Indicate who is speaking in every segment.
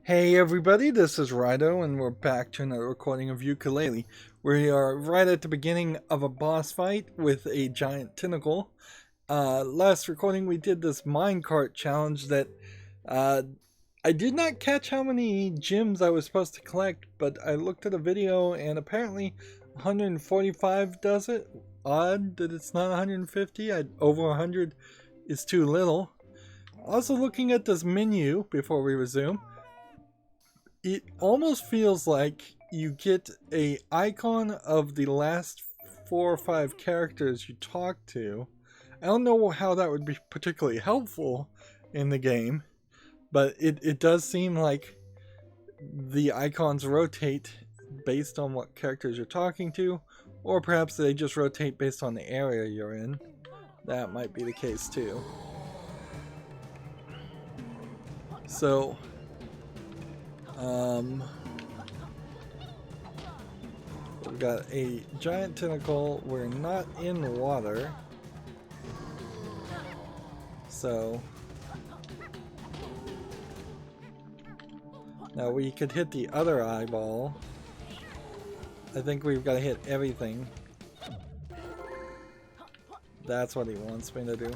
Speaker 1: Hey everybody, this is Rydo, and we're back to another recording of Yooka-Laylee. We are right at the beginning of a boss fight with a giant tentacle. Last recording we did this minecart challenge that I did not catch how many gems I was supposed to collect, but I looked at a video and apparently 145 does it. Odd that it's not 150. Over 100 is too little. Also looking at this menu before we resume, it almost feels like you get a icon of the last 4 or 5 characters you talk to. I don't know how that would be particularly helpful in the game, but it does seem like the icons rotate based on what characters you're talking to, or perhaps they just rotate based on the area you're in. That might be the case too. So we've got a giant tentacle. We're not in water, so now we could hit the other eyeball. I think we've got to hit everything. That's what he wants me to do.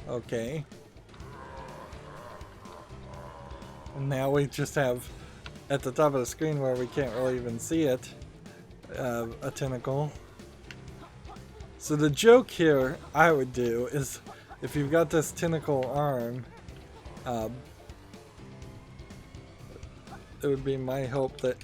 Speaker 1: Okay. And now we just have, at the top of the screen where we can't really even see it, a tentacle. So the joke here I would do is, if you've got this tentacle arm, it would be my hope that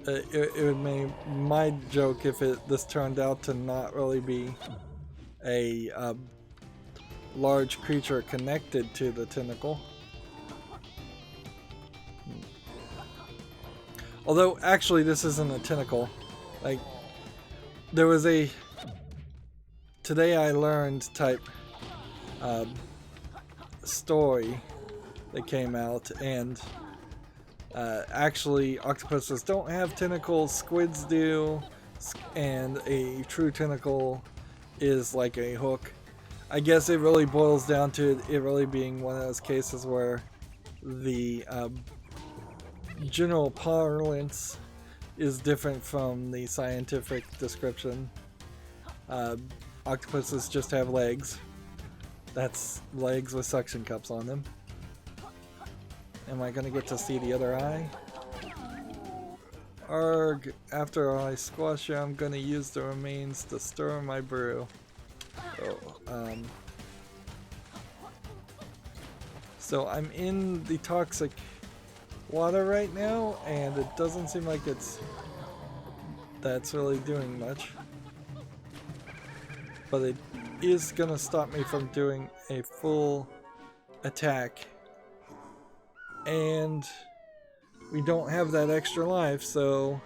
Speaker 1: it would be my joke if this turned out to not really be a large creature connected to the tentacle. Although actually this isn't a tentacle. Like, there was a Today I Learned type story that came out, and actually octopuses don't have tentacles, squids do, and a true tentacle is like a hook. I guess it really boils down to it really being one of those cases where the general parlance is different from the scientific description. Octopuses just have legs. That's legs with suction cups on them. Am I gonna get to see the other eye? Arg, after I squash you, I'm gonna use the remains to stir my brew. So I'm in the toxic water right now, and it doesn't seem like that's really doing much. But it is gonna stop me from doing a full attack. And we don't have that extra life, so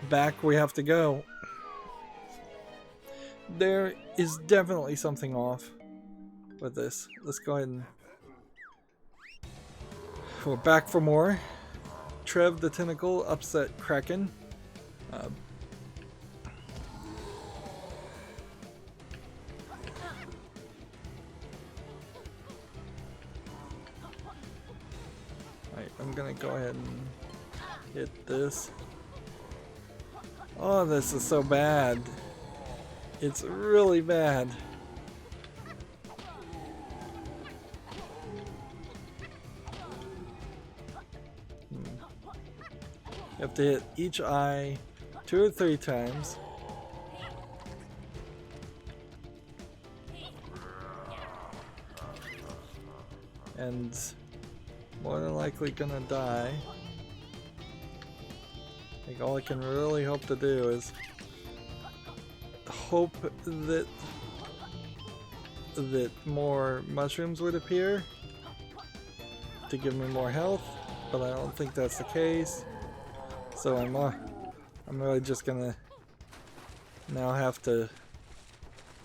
Speaker 1: back we have to go. There is definitely something off with this. Let's go ahead and we're back for more. Trev the tentacle, upset Kraken. I'm gonna go ahead and hit this. Oh, this is so bad. It's really bad. You have to hit each eye 2 or 3 times. And more than likely gonna die. I think all I can really hope to do is hope that more mushrooms would appear to give me more health, but I don't think that's the case. So I'm really just gonna now have to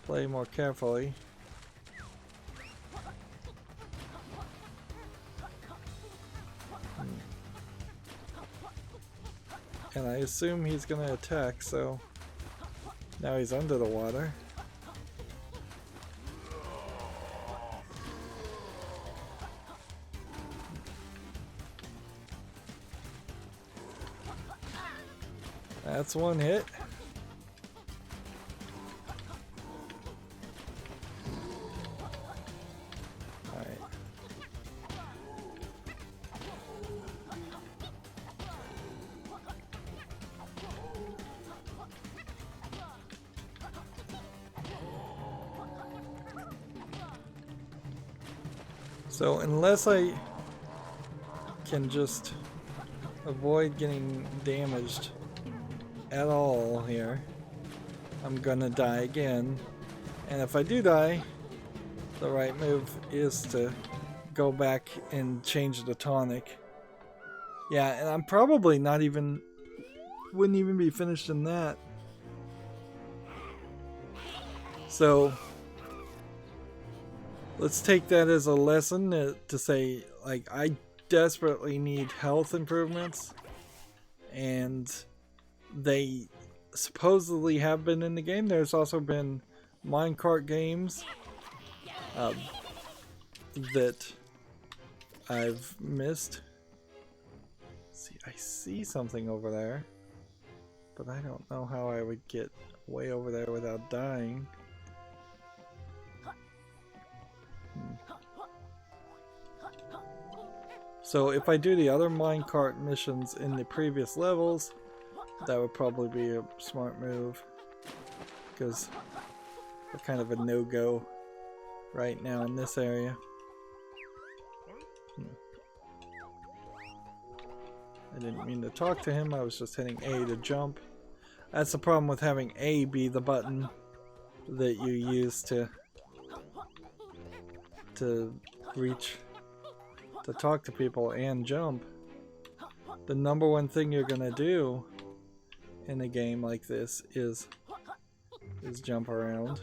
Speaker 1: play more carefully. And I assume he's gonna attack, so now he's under the water. That's one hit. Alright. So unless I can just avoid getting damaged at all here, I'm gonna die again. And if I do die, the right move is to go back and change the tonic. Yeah, and I'm probably not even, wouldn't even be finished in that. So let's take that as a lesson to say, like, I desperately need health improvements, and they supposedly have been in the game. There's also been minecart games that I've missed. See, I see something over there, but I don't know how I would get way over there without dying. So if I do the other minecart missions in the previous levels, that would probably be a smart move, because we're kind of a no-go right now in this area. I didn't mean to talk to him, I was just hitting A to jump. That's the problem with having A be the button that you use to reach, to talk to people and jump. The number one thing you're gonna do in a game like this is jump around.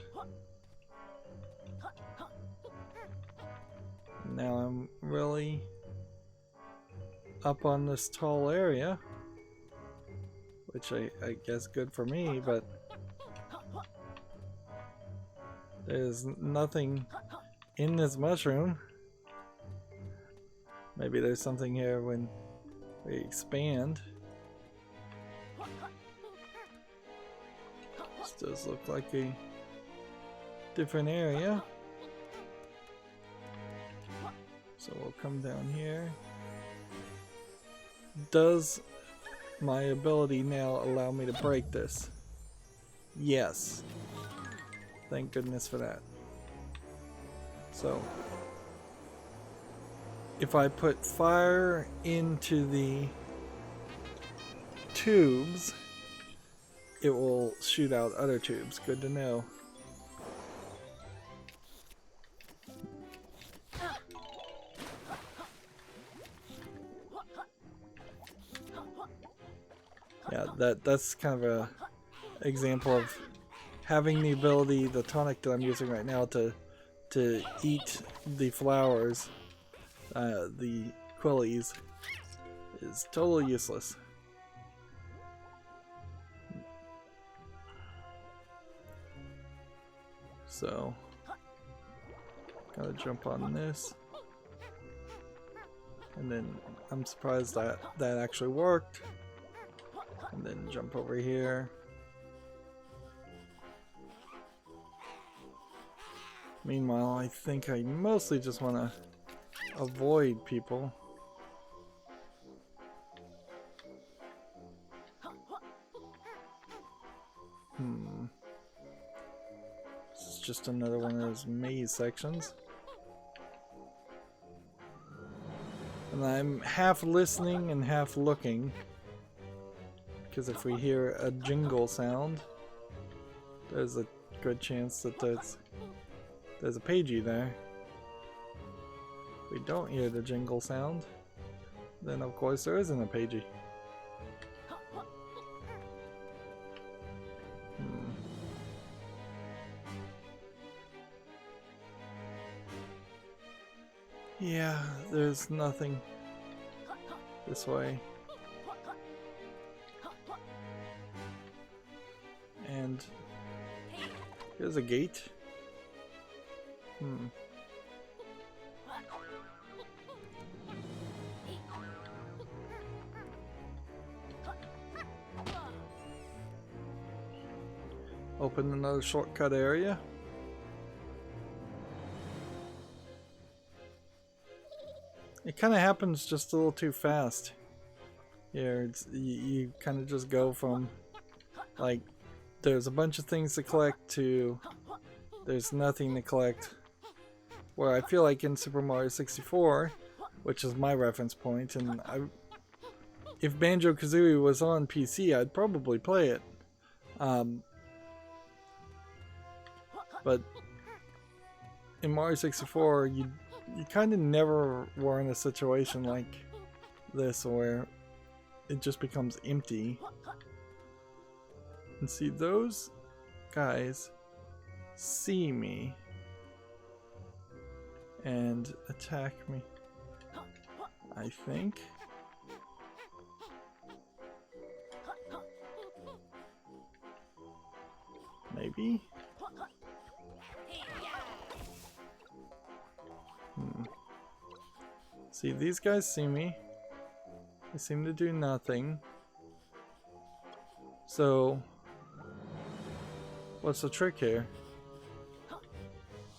Speaker 1: Now I'm really up on this tall area, which I guess good for me, but there's nothing in this mushroom. Maybe there's something here when we expand. This does look like a different area. So we'll come down here. Does my ability now allow me to break this? Yes. Thank goodness for that. So if I put fire into the tubes, it will shoot out other tubes. Good to know. Yeah, that's kind of a example of having the ability, the tonic that I'm using right now, to eat the flowers, the quillies, is totally useless. So, gotta jump on this, and then I'm surprised that actually worked. And then jump over here. Meanwhile, I think I mostly just want to avoid people. This is just another one of those maze sections. And I'm half listening and half looking, because if we hear a jingle sound, there's a good chance that there's a Pagie there. If we don't hear the jingle sound, then of course there isn't a Pagie. Yeah, there's nothing this way. And here's a gate. Open another shortcut area. It kind of happens just a little too fast. Here, you kind of just go from, like, there's a bunch of things to collect to there's nothing to collect. Where I feel like in Super Mario 64, which is my reference point, and if Banjo-Kazooie was on PC, I'd probably play it. But in Mario 64, you kind of never were in a situation like this where it just becomes empty. And see, those guys see me and attack me, I think. Maybe? See, these guys see me. They seem to do nothing. So, what's the trick here?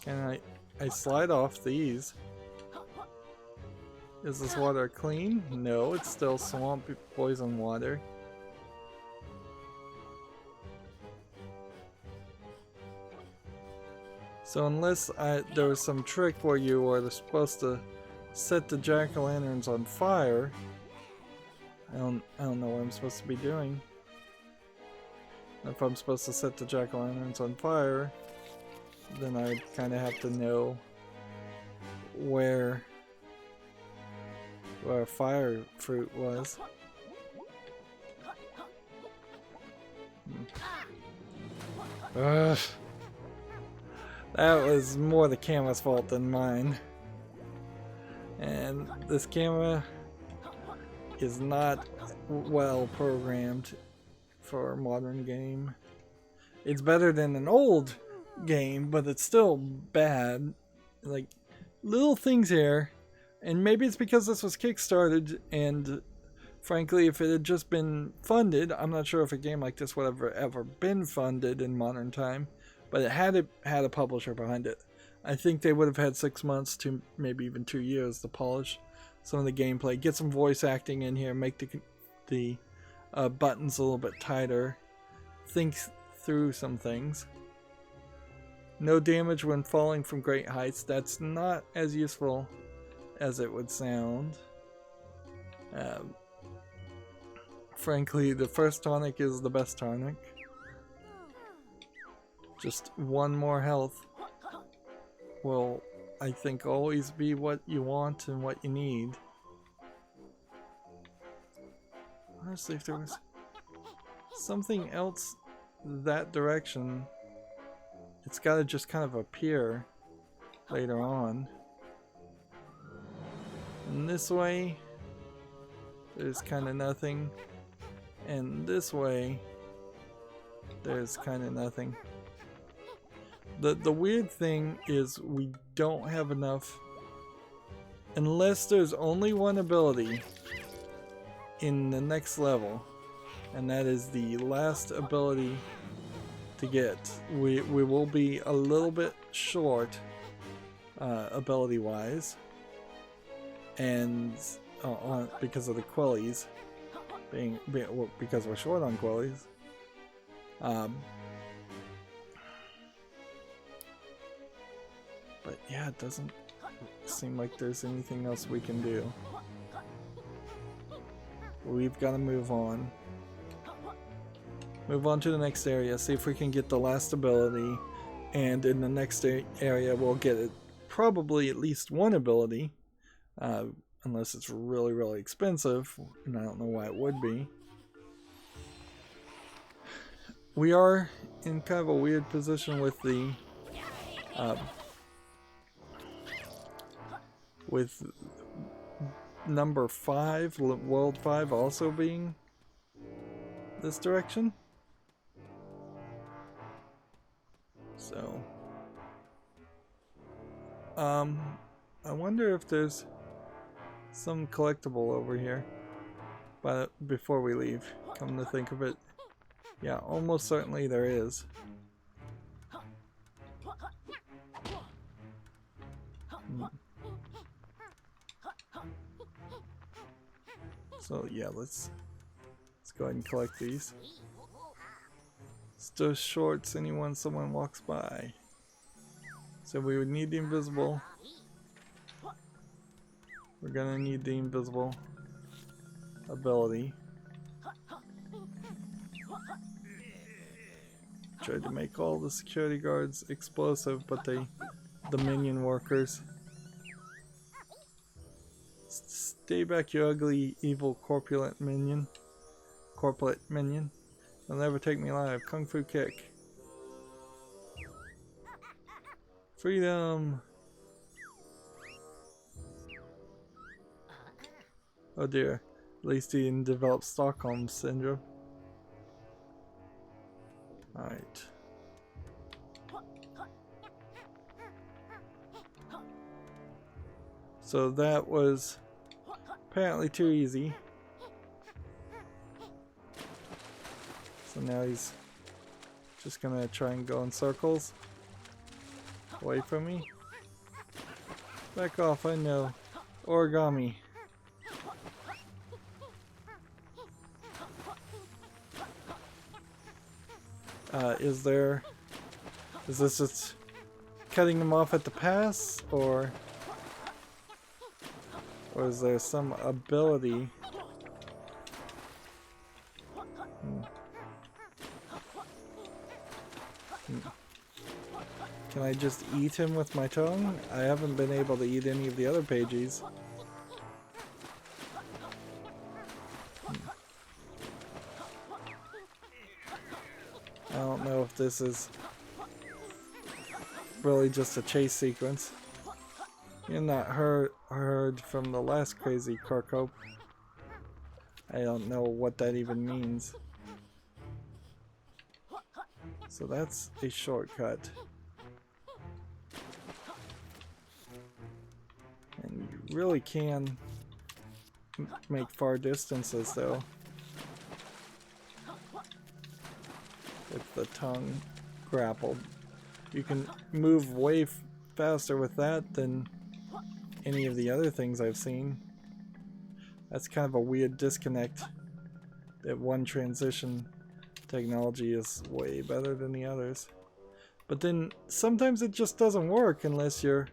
Speaker 1: Can I slide off these? Is this water clean? No, it's still swamp poison water. So unless there was some trick where you were supposed to set the jack-o'-lanterns on fire, I don't know what I'm supposed to be doing. If I'm supposed to set the jack-o'-lanterns on fire, then I kind of have to know where fire fruit was. Ugh. That was more the camera's fault than mine. And this camera is not well programmed for a modern game. It's better than an old game, but it's still bad. Like, little things here, and maybe it's because this was kickstarted, and frankly, if it had just been funded, I'm not sure if a game like this would have ever been funded in modern time, but it had a publisher behind it. I think they would have had 6 months to maybe even 2 years to polish some of the gameplay, get some voice acting in here, make the buttons a little bit tighter, think through some things. No damage when falling from great heights. That's not as useful as it would sound. Frankly, the first tonic is the best tonic. Just one more health will, I think, always be what you want and what you need. Honestly, if there was something else that direction, it's got to just kind of appear later on. And this way, there's kind of nothing. And this way, there's kind of nothing. The weird thing is we don't have enough, unless there's only one ability in the next level, and that is the last ability to get. We will be a little bit short ability wise, and because of the quellies because we're short on quellies. But yeah, it doesn't seem like there's anything else we can do. We've got to move on. Move on to the next area, see if we can get the last ability, and in the next area we'll get probably at least one ability, unless it's really, really expensive, and I don't know why it would be. We are in kind of a weird position with the with number 5, World 5 also being this direction. So, I wonder if there's some collectible over here. But before we leave, come to think of it, yeah, almost certainly there is. So yeah, let's go ahead and collect these. Still shorts anyone someone walks by. So we would need the invisible. We're gonna need the invisible ability. Tried to make all the security guards explosive, but the minion workers. Stay back, you ugly, evil, corpulent minion. Corpulent minion. You'll never take me alive. Kung Fu kick. Freedom! Oh dear. At least he didn't develop Stockholm Syndrome. Alright. So that was apparently too easy. So now he's just gonna try and go in circles. Away from me. Back off, I know. Origami. Is this just cutting them off at the pass, or is there some ability? Can I just eat him with my tongue? I haven't been able to eat any of the other Pagies. I don't know if this is really just a chase sequence. You're not heard from the last crazy Kirkhope. I don't know what that even means. So that's a shortcut. And you really can make far distances though. With the tongue grappled. You can move way faster with that than any of the other things I've seen. That's kind of a weird disconnect, that one transition technology is way better than the others. But then sometimes it just doesn't work unless you're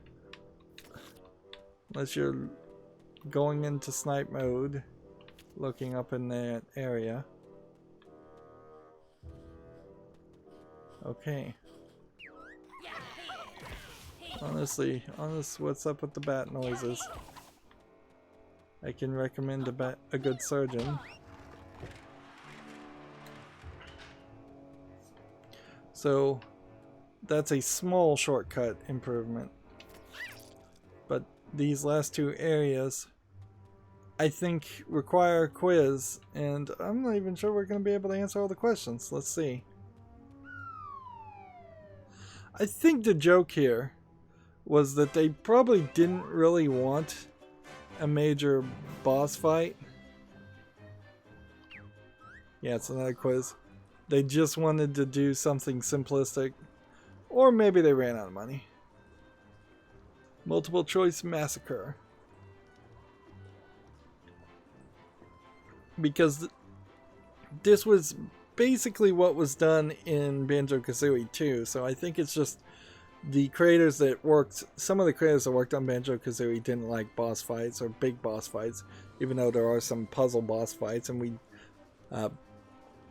Speaker 1: going into snipe mode, looking up in that area. Okay. Honestly, what's up with the bat noises? I can recommend a good surgeon. So that's a small shortcut improvement. But these last two areas, I think, require a quiz, and I'm not even sure we're going to be able to answer all the questions. Let's see. I think the joke here was that they probably didn't really want a major boss fight. Yeah, it's another quiz. They just wanted to do something simplistic, or maybe they ran out of money. Multiple choice massacre. Because this was basically what was done in Banjo-Kazooie too, so I think it's just the creators that worked, some of the creators that worked on Banjo-Kazooie didn't like boss fights or big boss fights, even though there are some puzzle boss fights,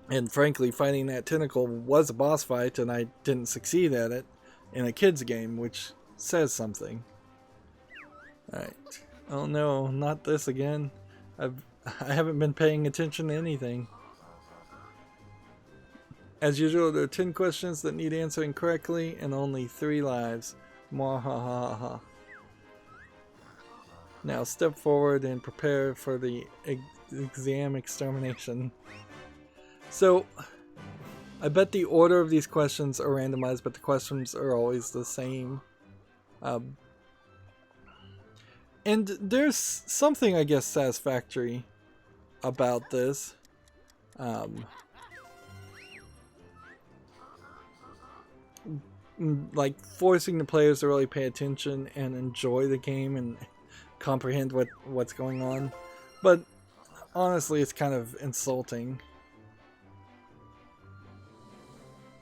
Speaker 1: and frankly, fighting that tentacle was a boss fight, and I didn't succeed at it in a kid's game, which says something. Alright. Oh no, not this again. I haven't been paying attention to anything. As usual, there are 10 questions that need answering correctly, and only 3 lives. Mwahaha. Now step forward and prepare for the exam extermination. So, I bet the order of these questions are randomized, but the questions are always the same. And there's something, I guess, satisfactory about this. Like forcing the players to really pay attention and enjoy the game and comprehend what's going on. But honestly, it's kind of insulting.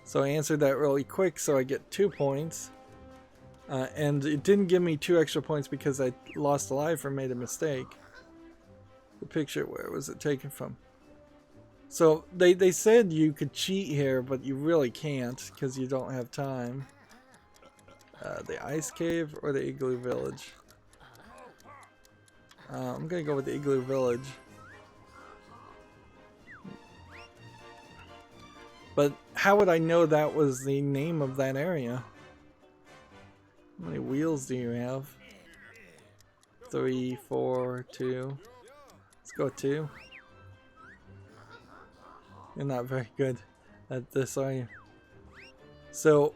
Speaker 1: So I answered that really quick, so I get 2 points. And it didn't give me 2 extra points because I lost a life or made a mistake. The picture, where was it taken from? So they said you could cheat here, but you really can't because you don't have time. The ice cave or the igloo village? I'm gonna go with the igloo village. But how would I know that was the name of that area? How many wheels do you have? 3, 4, 2. Let's go 2. You're not very good at this, are you? So,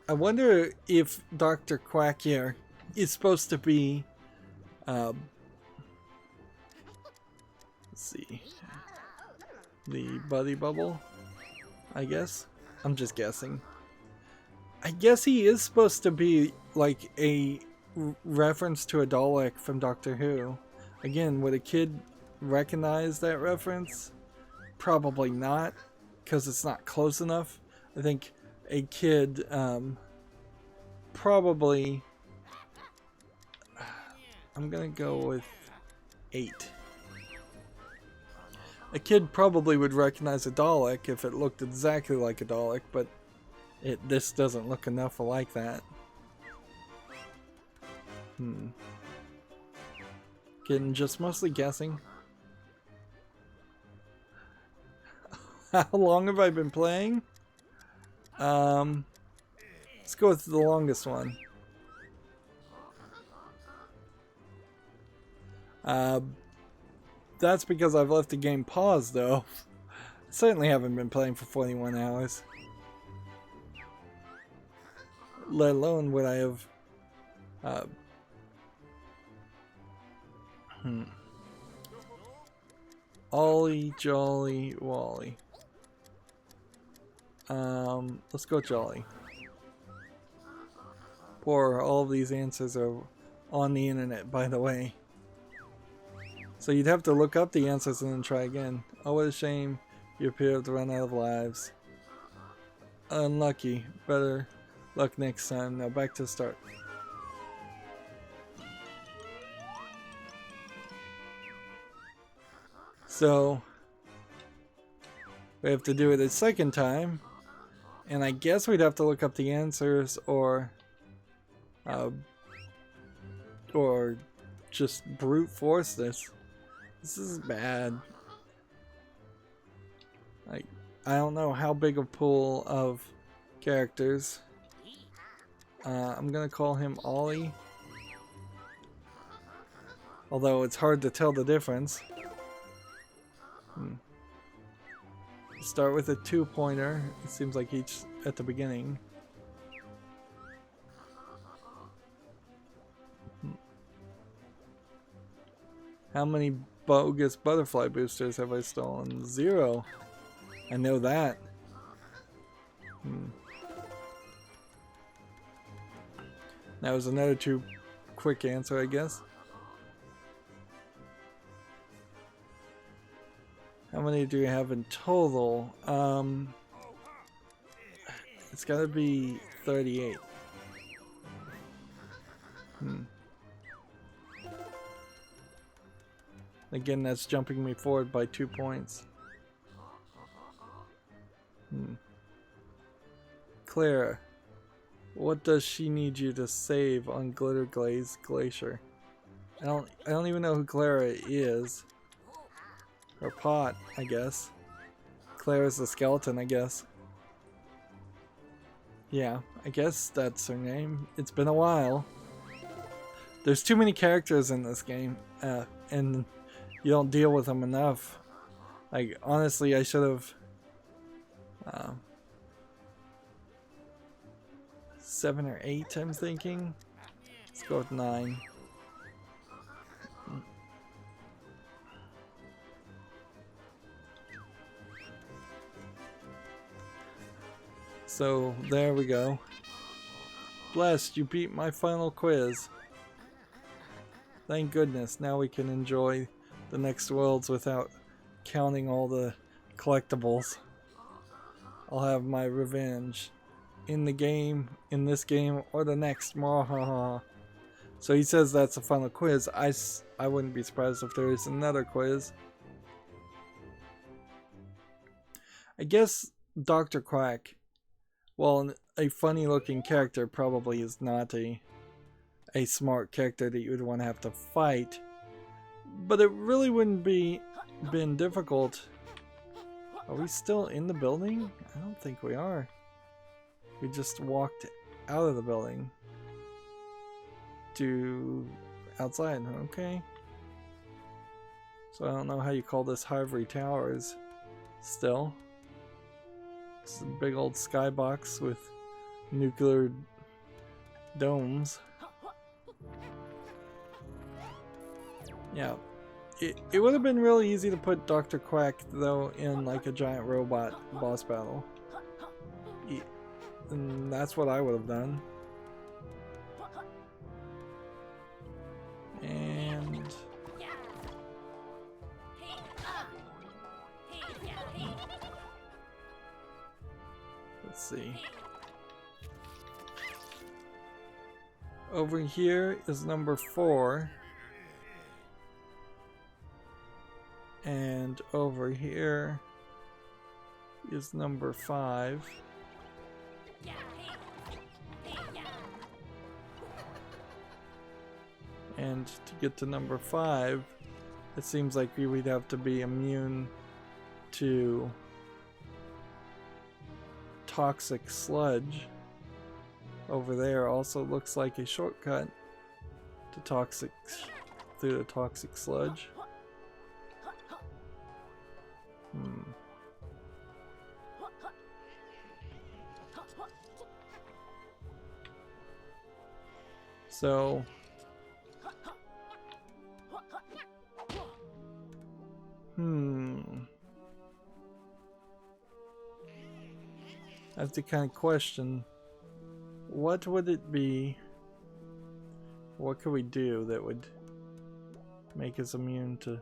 Speaker 1: I wonder if Dr. Quack here is supposed to be, let's see, the Buddy Bubble, I guess? I'm just guessing. I guess he is supposed to be like a reference to a Dalek from Doctor Who. Again, would a kid recognize that reference? Probably not, because it's not close enough. I think a kid probably, I'm gonna go with 8. A kid probably would recognize a Dalek if it looked exactly like a Dalek, but this doesn't look enough like that. Again, just mostly guessing. How long have I been playing? Let's go with the longest one. That's because I've left the game paused, though. I certainly haven't been playing for 41 hours. Let alone would I have... Ollie, Jolly, Wally. Let's go Jolly. Poor, all of these answers are on the internet, by the way. So you'd have to look up the answers and then try again. Oh, what a shame. You appear to run out of lives. Unlucky. Better luck next time. Now back to the start. So we have to do it a second time. And I guess we'd have to look up the answers or just brute force this. This is bad. I don't know how big a pool of characters. I'm gonna call him Ollie. Although it's hard to tell the difference. Start with a 2-pointer. It seems like each at the beginning. How many bogus butterfly boosters have I stolen? 0. I know that. That was another too quick answer, I guess. How many do you have in total? It's gotta be 38. Again, that's jumping me forward by 2 points. Clara, what does she need you to save on Glitter Glaze Glacier? I don't even know who Clara is. Or Pot, I guess. Clara's the skeleton, I guess. Yeah, I guess that's her name. It's been a while. There's too many characters in this game, and you don't deal with them enough. Like, honestly, I should have Um, 7 or 8, I'm thinking. Let's go with 9. So there we go. Blessed, you beat my final quiz. Thank goodness, now we can enjoy the next worlds without counting all the collectibles. I'll have my revenge in the game, in this game, or the next. Mwahaha. So he says that's the final quiz. I wouldn't be surprised if there is another quiz. I guess Dr. Quack, well, a funny looking character probably is not a smart character that you would want to have to fight, but it really wouldn't been difficult. Are we still in the building? I don't think we are. We just walked out of the building to outside. Okay, so I don't know how you call this Ivory Towers still. It's a big old skybox with nuclear domes. Yeah, it would have been really easy to put Dr. Quack though in like a giant robot boss battle. And that's what I would have done. And let's see. Over here is number 4. And over here is number 5. And to get to number 5, it seems like we would have to be immune to toxic sludge. Over there also looks like a shortcut to through the toxic sludge. So I have to kind of question, what would it be? What could we do that would make us immune to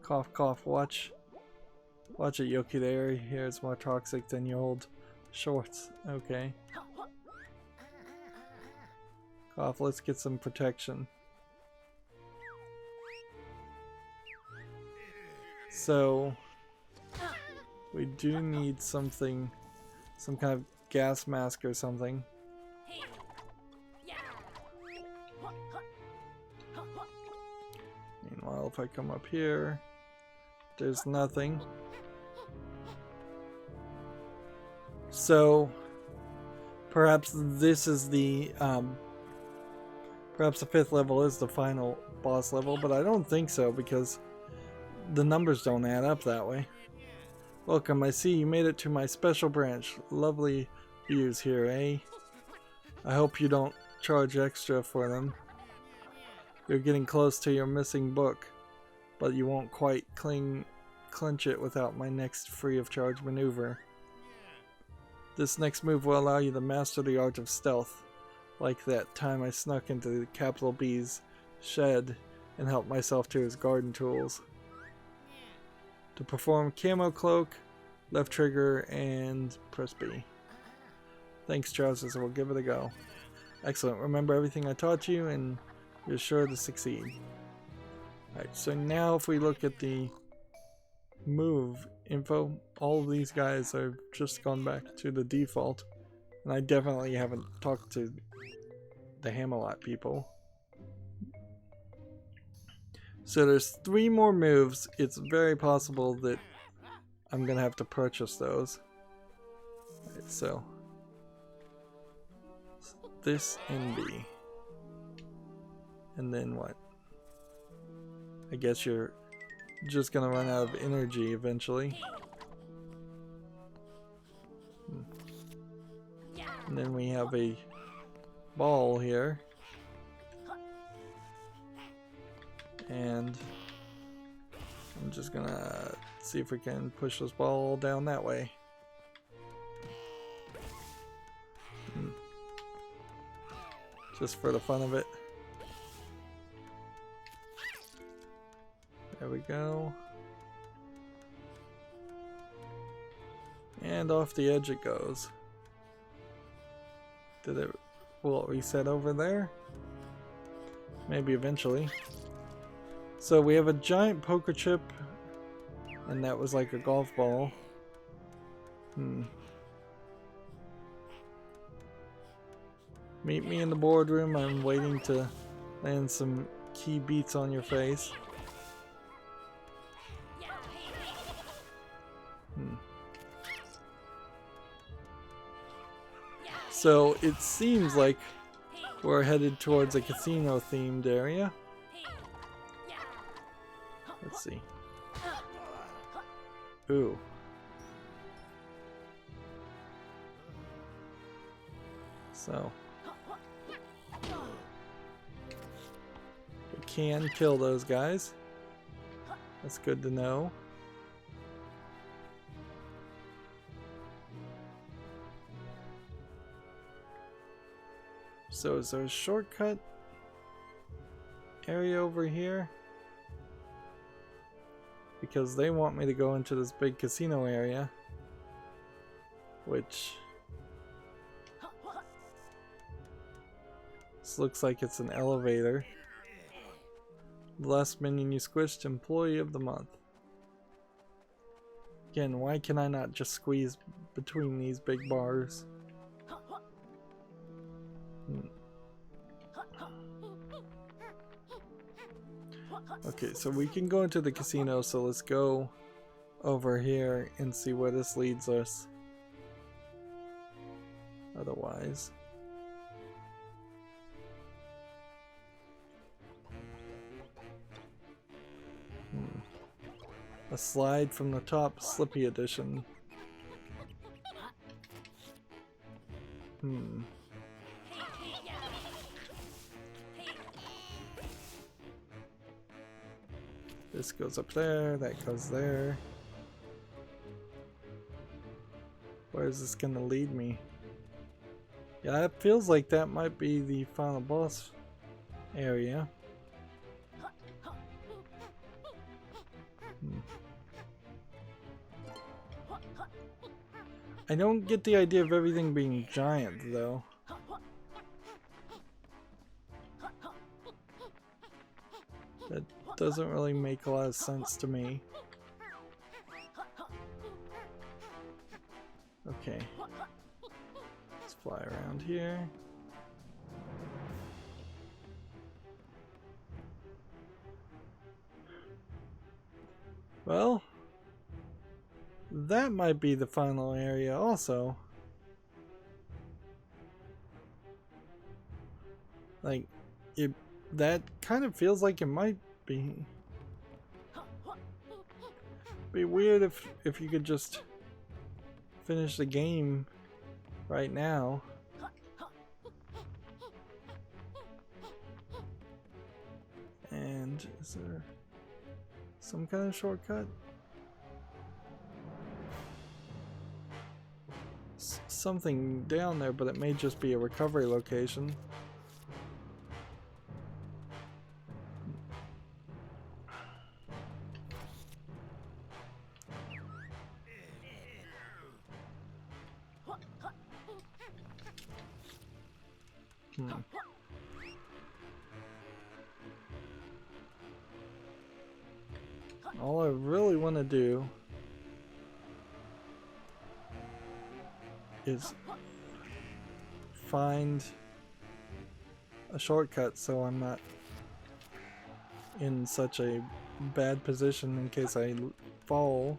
Speaker 1: cough cough? Watch it, Yooka-Laylee. Here, it's more toxic than your old shorts. Okay. Cough, let's get some protection. So we do need something, some kind of gas mask or something. Meanwhile, if I come up here, there's nothing. So perhaps this is the perhaps the 5th level is the final boss level, but I don't think so because the numbers don't add up that way. Welcome, I see you made it to my special branch. Lovely views here, eh? I hope you don't charge extra for them. You're getting close to your missing book, but you won't quite clinch it without my next free of charge maneuver. This next move will allow you to master the art of stealth, like that time I snuck into the Capital B's shed and helped myself to his garden tools. To perform camo cloak, left trigger, and press B. Thanks, Trousers, we'll give it a go. Excellent, remember everything I taught you and you're sure to succeed. Alright, so now if we look at the move info, all of these guys have just gone back to the default. And I definitely haven't talked to the Hammerlot people. So there's 3 more moves. It's very possible that I'm gonna have to purchase those. Right, so this and B. And then what? I guess you're just gonna run out of energy eventually. And then we have a ball here. And I'm just gonna see if we can push this ball down that way. Just for the fun of it. There we go. And off the edge it goes. Will it reset over there? Maybe eventually. So we have a giant poker chip, and that was like a golf ball. Meet me in the boardroom. I'm waiting to land some key beats on your face. So it seems like we're headed towards a casino themed area. Let's see. Ooh. So we can kill those guys. That's good to know. So is there a shortcut area over here? Because they want me to go into this big casino area, which this looks like it's an elevator. The last minion you squished, employee of the month. Again, why can I not just squeeze between these big bars? Okay, so we can go into the casino, so let's go over here and see where this leads us. Otherwise. A slide from the top, Slippy edition. This goes up there, that goes there. Where is this gonna lead me? Yeah, it feels like that might be the final boss area. I don't get the idea of everything being giant, though. That doesn't really make a lot of sense to me. Okay. Let's fly around here. Well, that might be the final area also. Like, that kind of feels like it might be. Be weird if you could just finish the game right now. And is there some kind of shortcut? Something down there, but it may just be a recovery location. All I really want to do is find a shortcut so I'm not in such a bad position in case I fall.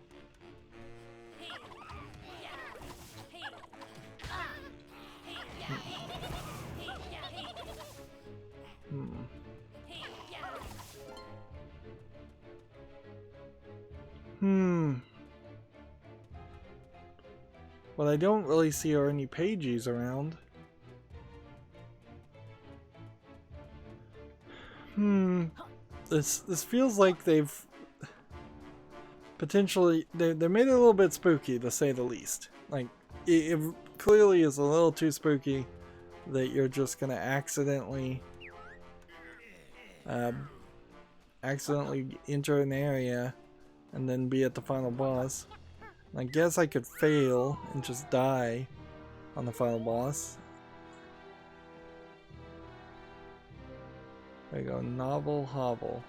Speaker 1: What I don't really see are any Pagies around. This feels like they've potentially they made it a little bit spooky, to say the least. Like it clearly is a little too spooky that you're just gonna accidentally enter an area and then be at the final boss. And I guess I could fail and just die on the final boss. There you go, Novel Hobble.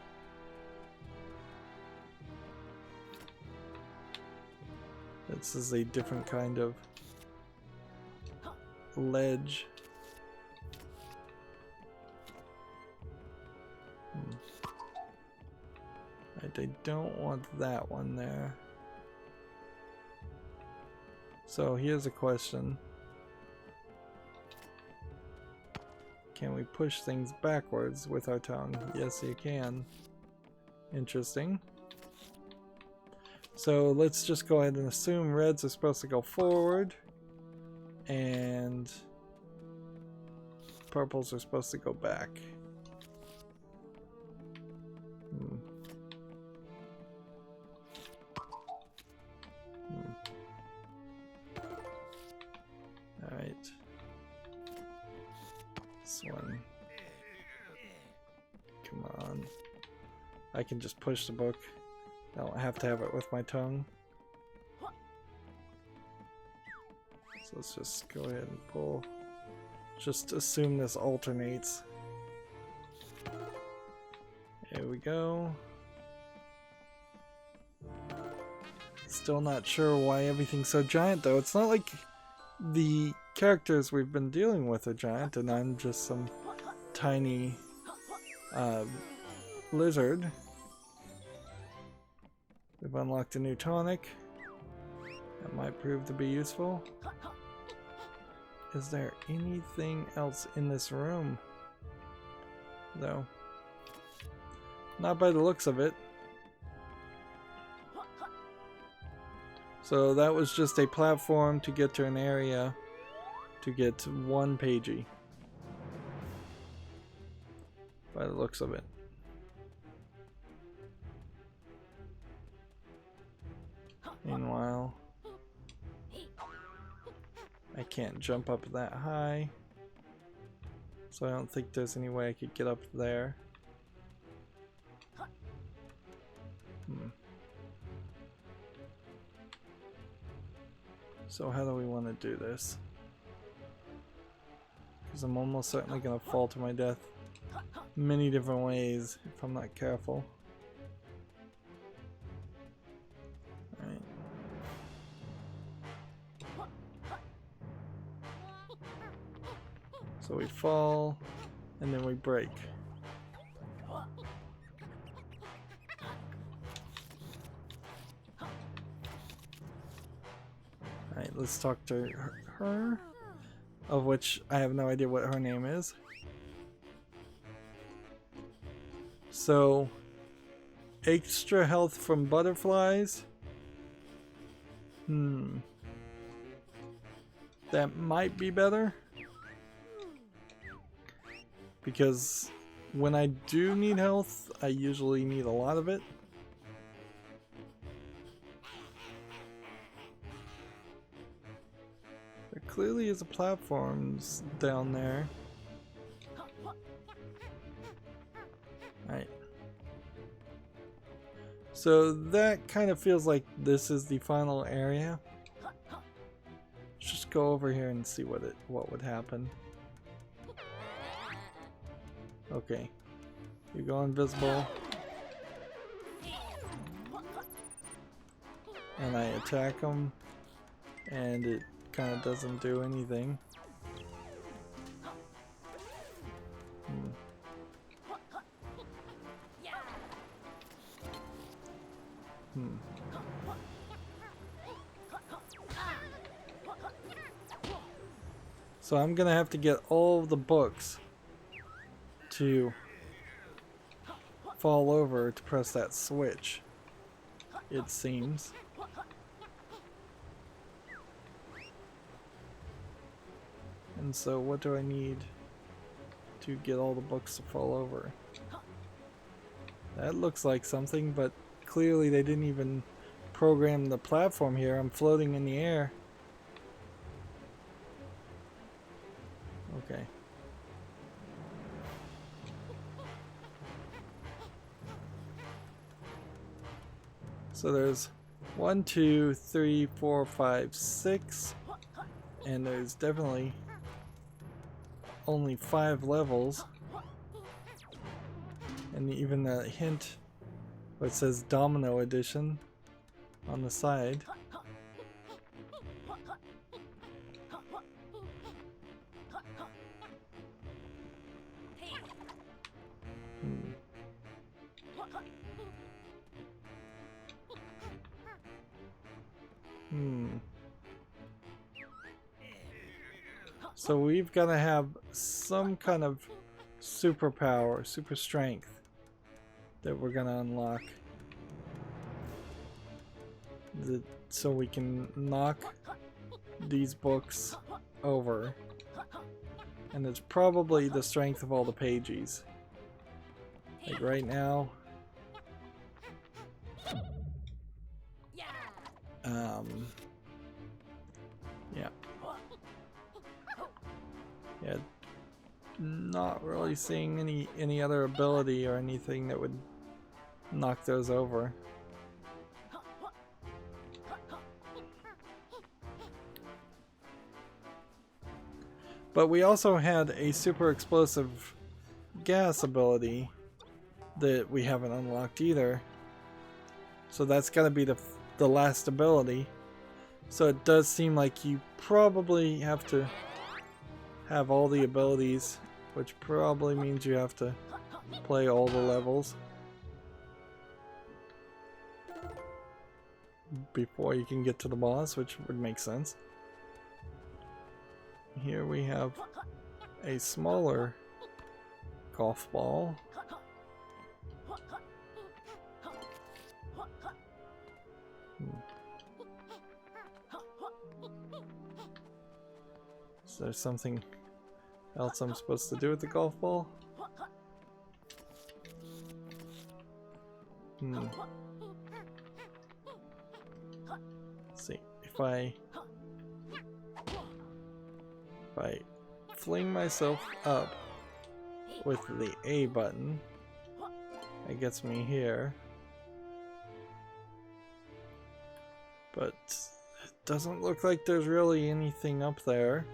Speaker 1: This is a different kind of ledge. Right, I don't want that one there. So here's a question. Can we push things backwards with our tongue? Yes, you can. Interesting. So let's just go ahead and assume reds are supposed to go forward and purples are supposed to go back. Alright. This one. Come on. I can just push the book. I don't have to have it with my tongue. So let's just go ahead and pull. Just assume this alternates. There we go. Still not sure why everything's so giant though. It's not like the characters we've been dealing with are giant and I'm just some tiny lizard. We've unlocked a new tonic. That might prove to be useful. Is there anything else in this room? No. Not by the looks of it. So that was just a platform to get to an area to get one Pagie. By the looks of it. Meanwhile, I can't jump up that high, so I don't think there's any way I could get up there. So how do we want to do this? Because I'm almost certainly going to fall to my death many different ways if I'm not careful. Alright. So we fall, and then we break. Alright, let's talk to her, of which I have no idea what her name is. So, extra health from butterflies? That might be better. Because when I do need health, I usually need a lot of it. There clearly is a platform down there. Alright. So that kind of feels like this is the final area. Let's just go over here and see what would happen. Okay, you go invisible, and I attack him, and it kind of doesn't do anything. So I'm gonna have to get all of the books to fall over to press that switch, it seems. And so what do I need to get all the books to fall over? That looks like something, but clearly they didn't even program the platform here. I'm floating in the air. Okay. So there's 1, 2, 3, 4, 5, 6, and there's definitely only 5 levels. And even the hint where it says Domino Edition on the side. So we've got to have some kind of superpower, super strength that we're going to unlock. So we can knock these books over. And it's probably the strength of all the Pagies. Like right now. Yeah. Yeah. Not really seeing any other ability or anything that would knock those over. But we also had a super explosive gas ability that we haven't unlocked either. So that's got to be the last ability. So it does seem like you probably have to have all the abilities, which probably means you have to play all the levels before you can get to the boss, which would make sense. Here we have a smaller golf ball. Is there something else I'm supposed to do with the golf ball? Let's see, if I fling myself up with the A button, it gets me here. But it doesn't look like there's really anything up there.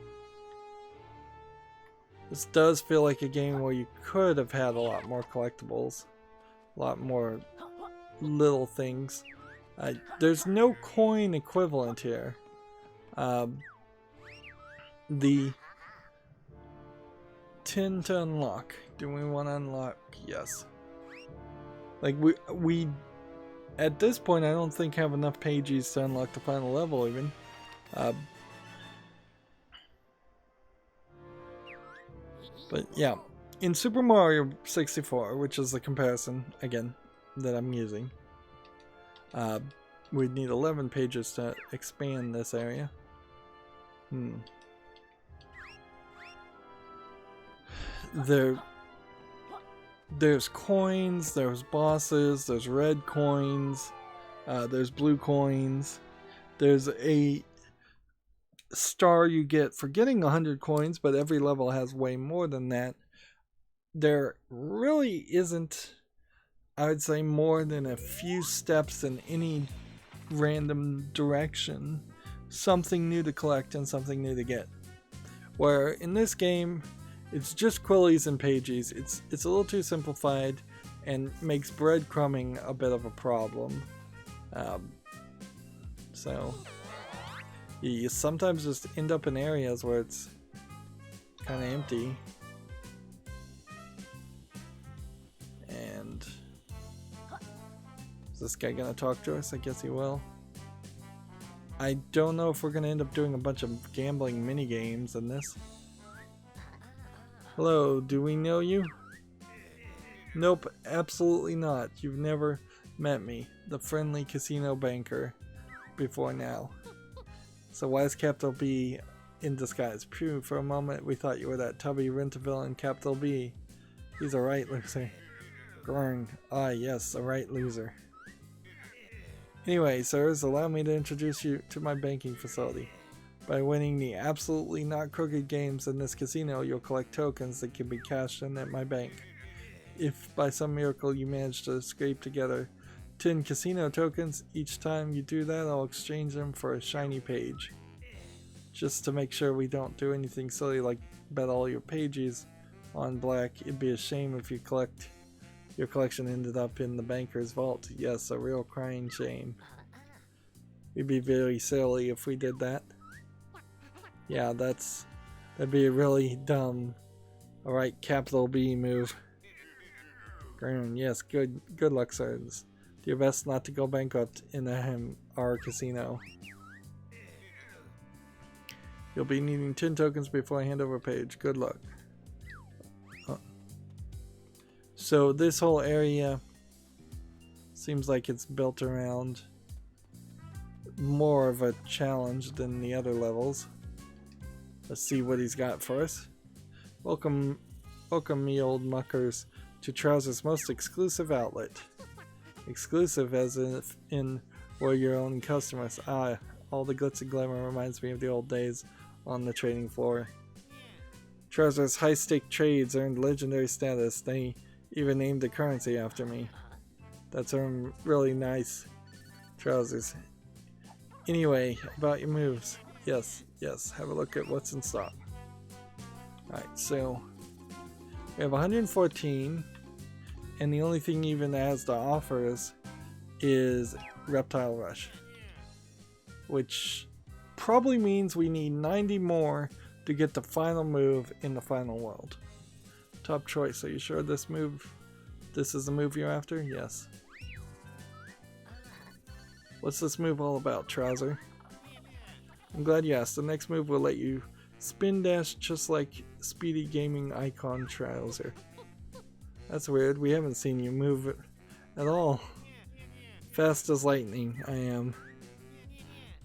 Speaker 1: This does feel like a game where you could have had a lot more collectibles, a lot more little things. There's no coin equivalent here. The tin to unlock. Do we want to unlock? Yes. Like we at this point I don't think have enough Pagies to unlock the final level even. But yeah, in Super Mario 64, which is the comparison again that I'm using, we'd need 11 pages to expand this area. There's coins, there's bosses, there's red coins, there's blue coins, there's a star you get for getting 100 coins, but every level has way more than that. There really isn't, I would say, more than a few steps in any random direction. Something new to collect and something new to get. Where in this game, it's just Quillies and Pagies. It's a little too simplified and makes breadcrumbing a bit of a problem. So you sometimes just end up in areas where it's kind of empty. And is this guy gonna talk to us? I guess he will. I don't know if we're gonna end up doing a bunch of gambling mini games in this. Hello, do we know you? Nope, absolutely not. You've never met me, the friendly casino banker, before now. So why is capital B in disguise? Phew, for a moment we thought you were that tubby rent-a-villain capital B. He's alright, Lucy. Grrn. Ah, yes, the right loser. Anyway, sirs, allow me to introduce you to my banking facility. By winning the absolutely not crooked games in this casino, you'll collect tokens that can be cashed in at my bank. If by some miracle you manage to scrape together 10 casino tokens, each time you do that, I'll exchange them for a shiny page. Just to make sure we don't do anything silly like bet all your pages on black. It'd be a shame if your collection ended up in the banker's vault. Yes, a real crying shame. It'd be very silly if we did that. Yeah, that'd be a really dumb, alright, capital B move. Yes, good luck, sirs. Do your best not to go bankrupt in our casino. You'll be needing 10 tokens before I hand over a page. Good luck. So this whole area seems like it's built around more of a challenge than the other levels. Let's see what he's got for us. Welcome me old muckers to Trouser's most exclusive outlet. Exclusive as in we're your own customers. Ah, all the glitz and glamour reminds me of the old days on the trading floor. Trouser's high-stake trades earned legendary status. They even named the currency after me. That's really nice, Trousers. Anyway, about your moves. Yes, have a look at what's in stock. Alright, so we have 114, and the only thing even that has to offer us is Reptile Rush, which probably means we need 90 more to get the final move in the final world. Top choice. Are you sure this is the move you're after? Yes. What's this move all about, Trouser? I'm glad you asked. The next move will let you spin dash just like Speedy Gaming icon Trouser. That's weird. We haven't seen you move at all. Fast as lightning, I am.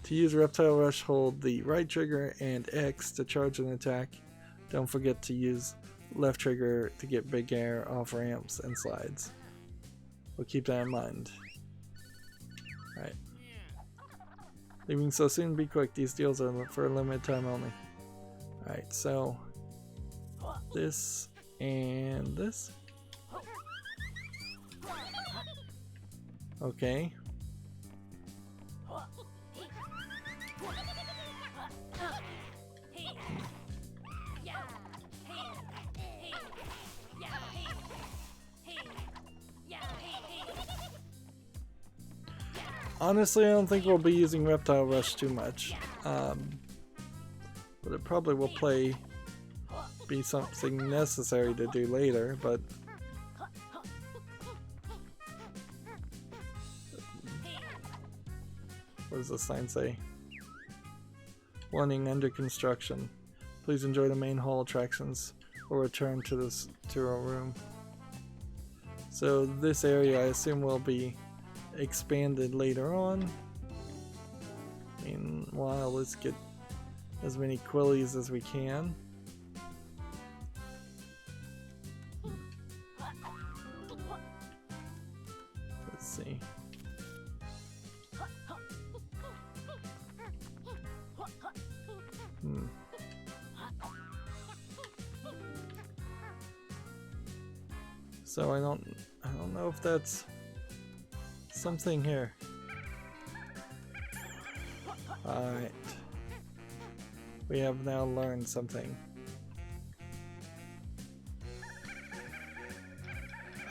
Speaker 1: To use Reptile Rush, hold the right trigger and X to charge an attack. Don't forget to use left trigger to get big air off ramps and slides. We'll keep that in mind. Alright. Leaving so soon, be quick. These deals are for a limited time only. Alright, so this and this. Okay. Honestly, I don't think we'll be using Reptile Rush too much, but it probably will be something necessary to do later, but what does the sign say? Warning, under construction. Please enjoy the main hall attractions or return to our room. So this area I assume will be expanded later on. Meanwhile, let's get as many quillies as we can. Let's see. So I don't know if that's something here. Alright. We have now learned something.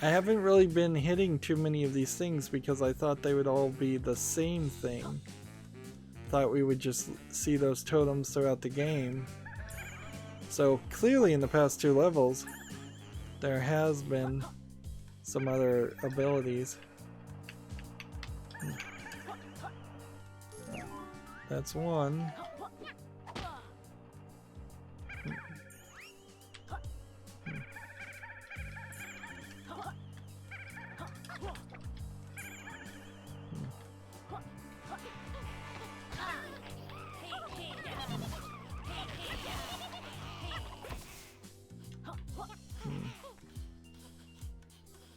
Speaker 1: I haven't really been hitting too many of these things because I thought they would all be the same thing. Thought we would just see those totems throughout the game. So clearly in the past 2 levels there has been some other abilities. That's one.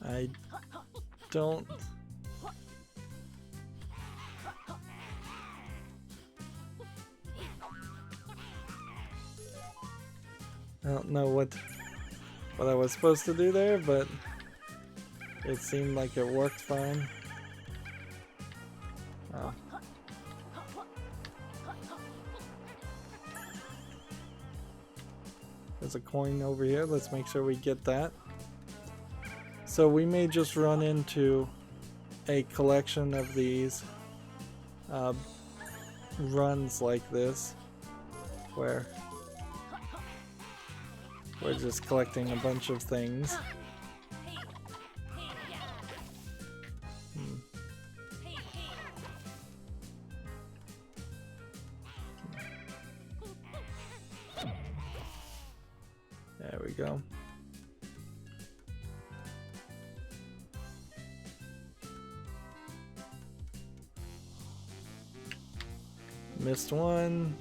Speaker 1: I don't... I don't know what I was supposed to do there, but it seemed like it worked fine. Oh. There's a coin over here. Let's make sure we get that. So we may just run into a collection of these runs like this, where we're just collecting a bunch of things. There we go. Missed one.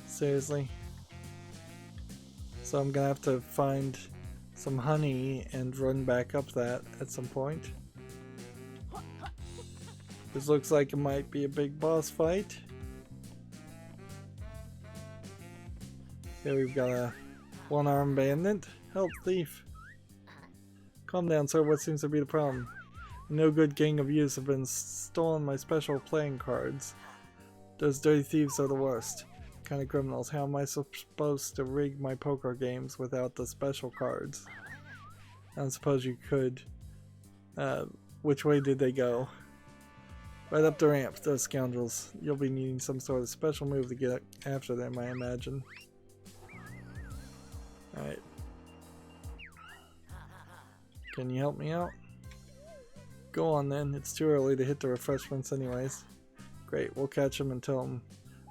Speaker 1: Seriously. So I'm gonna have to find some honey and run back up that at some point. This looks like it might be a big boss fight. Here we've got a one-armed bandit. Help, thief. Calm down, sir. What seems to be the problem? A no good gang of youths have been stolen my special playing cards. Those dirty thieves are the worst kind of criminals. How am I supposed to rig my poker games without the special cards? I don't suppose you could. Which way did they go? Right up the ramp, those scoundrels. You'll be needing some sort of special move to get after them, I imagine. Alright. Can you help me out? Go on then, it's too early to hit the refreshments anyways. Great, we'll catch him and tell him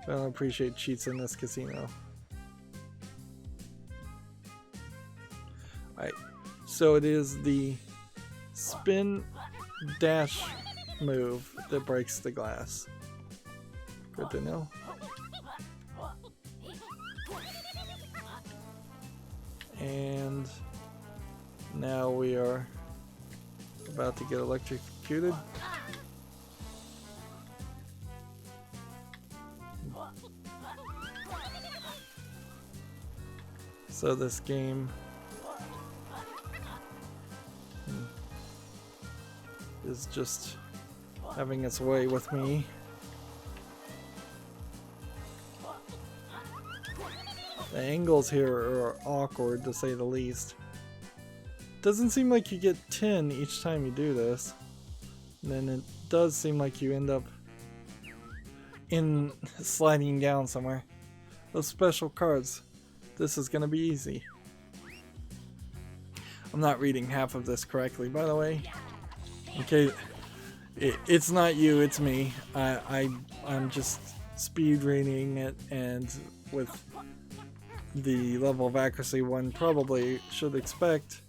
Speaker 1: I don't appreciate cheats in this casino. Alright, so it is the spin dash move that breaks the glass. Good to know. And now we are about to get electrocuted. So this game is just having its way with me. The angles here are awkward, to say the least. Doesn't seem like you get 10 each time you do this. And then it does seem like you end up in sliding down somewhere. Those special cards. This is gonna be easy. I'm not reading half of this correctly, by the way. Okay, it's not you, it's me. I'm just speed reading it, and with the level of accuracy one probably should expect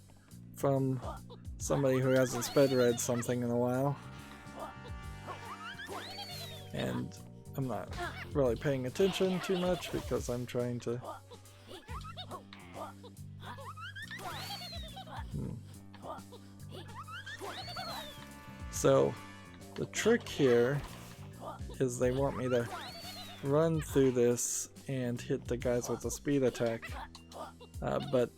Speaker 1: from somebody who hasn't sped read something in a while. And I'm not really paying attention too much because I'm trying to So the trick here is they want me to run through this and hit the guys with a speed attack, but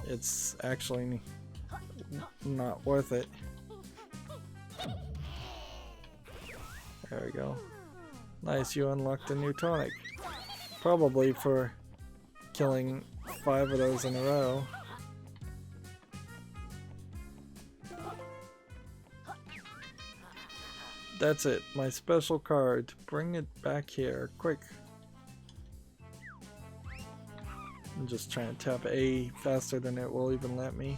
Speaker 1: it's actually not worth it. There we go. Nice, you unlocked a new tonic. Probably for killing 5 of those in a row. That's it, my special card. Bring it back here, quick. I'm just trying to tap A faster than it will even let me.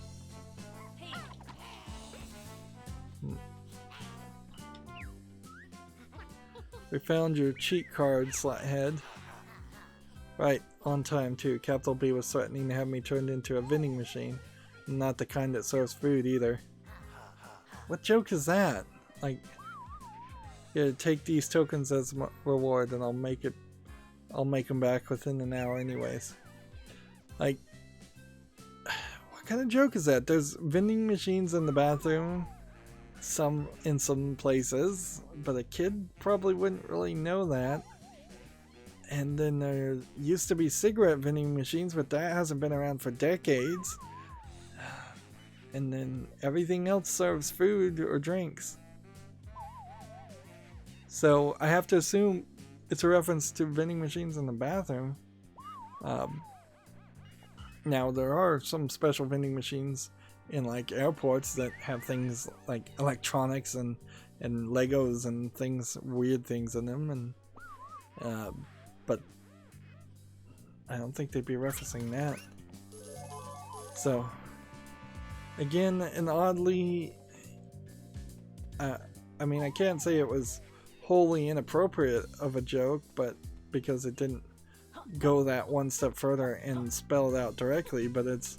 Speaker 1: We found your cheat card, Slathead. Right, on time too. Capital B was threatening to have me turned into a vending machine. Not the kind that serves food either. What joke is that? Like, yeah, take these tokens as reward and I'll make them back within an hour anyways. Like, what What kind of joke is that? There's vending machines in the bathroom, in some places, but a kid probably wouldn't really know that. And then there used to be cigarette vending machines, but that hasn't been around for decades. And then everything else serves food or drinks. So I have to assume it's a reference to vending machines in the bathroom. Now there are some special vending machines in like airports that have things like electronics and Legos and things, weird things in them, and but I don't think they'd be referencing that. So again, an oddly, I mean, I can't say it was wholly inappropriate of a joke, but because it didn't go that one step further and spell it out directly, but it's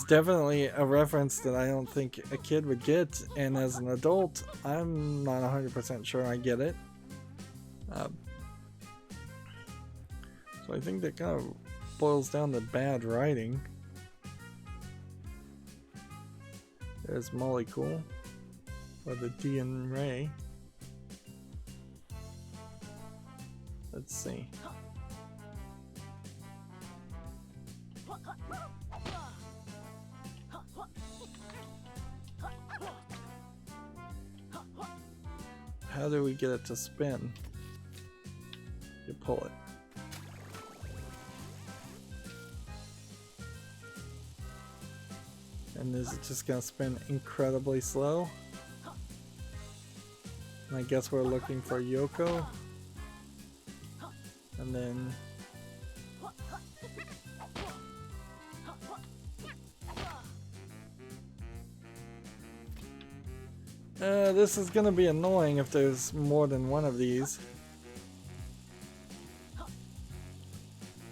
Speaker 1: definitely a reference that I don't think a kid would get, and as an adult, I'm not 100% sure I get it. So I think that kind of boils down to bad writing. There's Molly Cool, or the D and Ray. Let's see. How do we get it to spin? You pull it. And is it just gonna spin incredibly slow? And I guess we're looking for Yoko. And then this is gonna be annoying if there's more than one of these.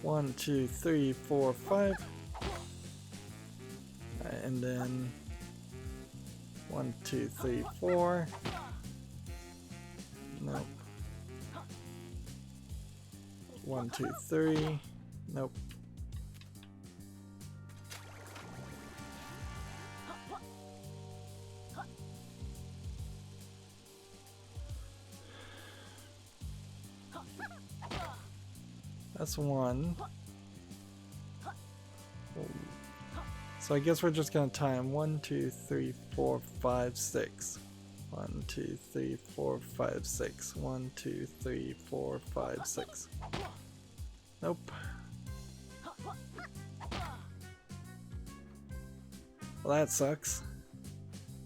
Speaker 1: 1, 2, 3, 4, 5. And then 1, 2, 3, 4. Nope. 1, 2, 3. Nope. That's 1. So I guess we're just gonna time 1, 2, 3, 4, 5, 6. 1, 2, 3, 4, 5, 6. 1, 2, 3, 4, 5, 6. Nope. Well, that sucks.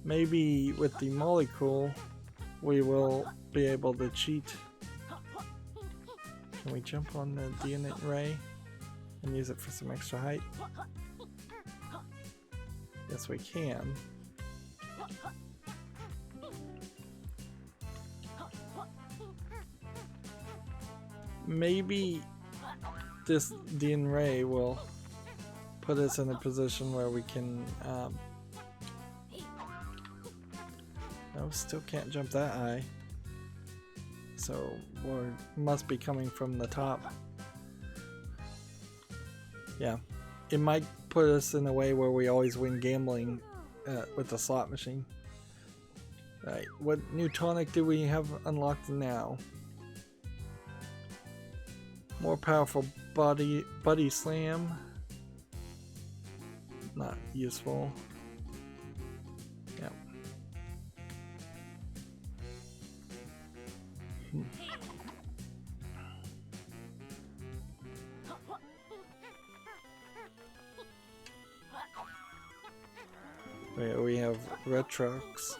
Speaker 1: Maybe with the molecule we will be able to cheat. Can we jump on the DNA ray and use it for some extra height? Yes, we can. Maybe this DNA ray will put us in a position where we can no, still can't jump that high. So we must be coming from the top. Yeah, it might put us in a way where we always win gambling with the slot machine. Right, what new tonic do we have unlocked now? More powerful buddy slam. Not useful. Yeah. We have red trucks.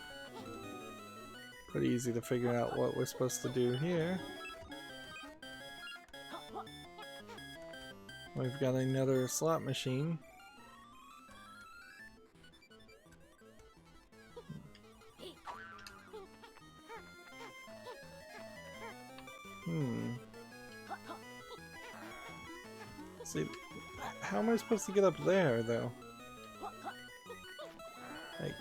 Speaker 1: Pretty easy to figure out what we're supposed to do here. We've got another slot machine. See, how am I supposed to get up there, though? Like,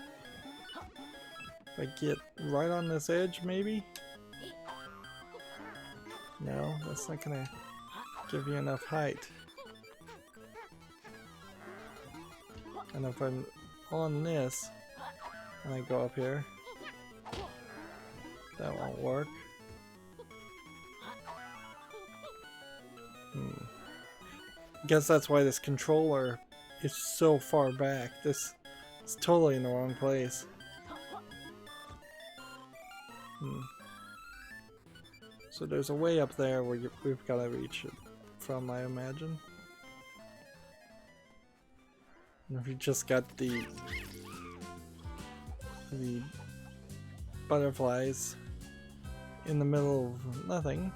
Speaker 1: if I get right on this edge, maybe? No, that's not gonna give you enough height. And if I'm on this and I go up here, that won't work. Guess that's why this controller is so far back. This is totally in the wrong place. So there's a way up there where we've got to reach it from, I imagine. And if you just got the butterflies in the middle of nothing.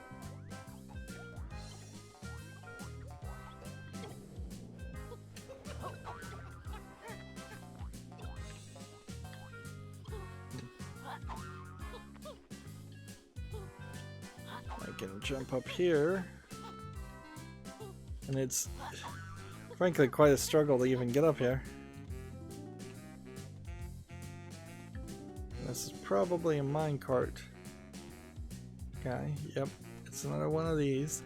Speaker 1: I can jump up here, and it's frankly quite a struggle to even get up here. This is probably a minecart guy. Yep, it's another one of these,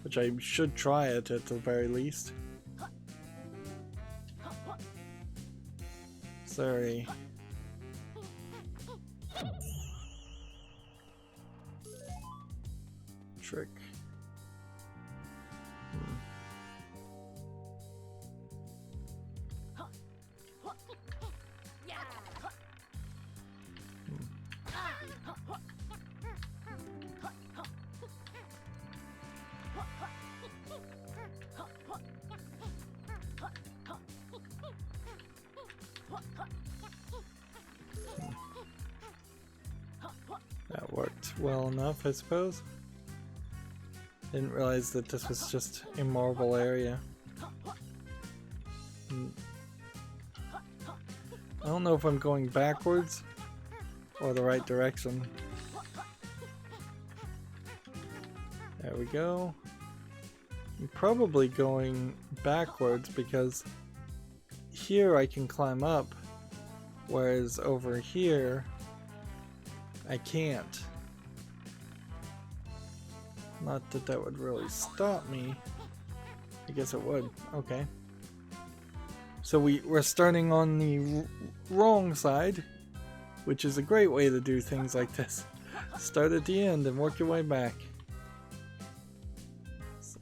Speaker 1: which I should try it at the very least. Sorry. Trick. That worked well enough, I suppose. Didn't realize that this was just a marble area. I don't know if I'm going backwards or the right direction. There we go. I'm probably going backwards because here I can climb up, whereas over here I can't. Not that that would really stop me. I guess it would. Okay. So we're starting on the wrong side, which is a great way to do things like this. Start at the end and work your way back. Let's see.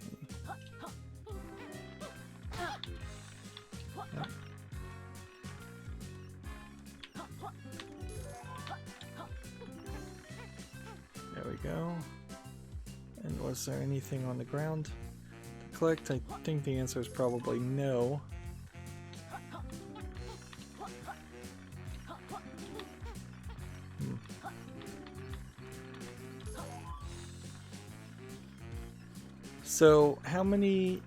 Speaker 1: There we go. And was there anything on the ground to collect? I think the answer is probably no. So, how many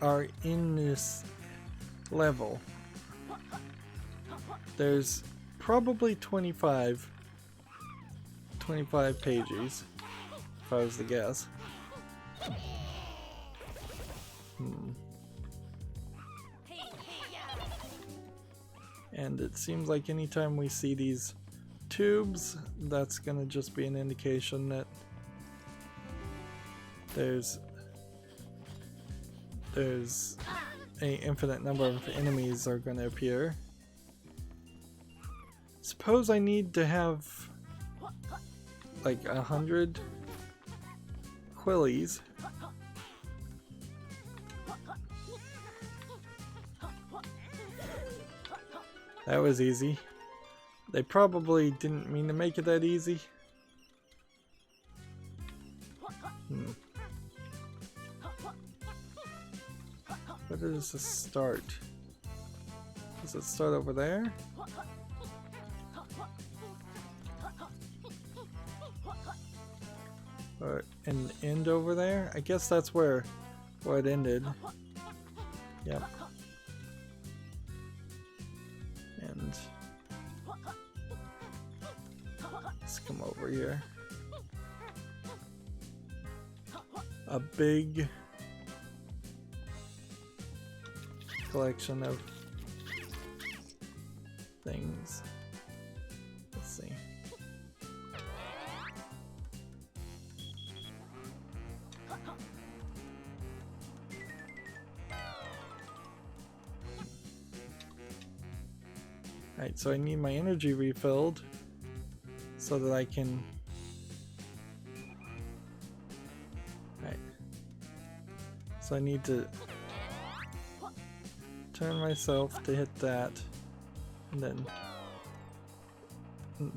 Speaker 1: are in this level? There's probably 25 Pagies, if I was to guess. And it seems like anytime we see these tubes, that's gonna just be an indication that there's a infinite number of enemies are gonna appear. Suppose I need to have like 100 quillies. That was easy. They probably didn't mean to make it that easy. Where does this start? Does it start over there? Or an end over there? I guess that's where it ended. Yep. And let's come over here. A big collection of things. Let's see. Alright, so I need my energy refilled so that I can... Alright. So I need to turn myself to hit that, and then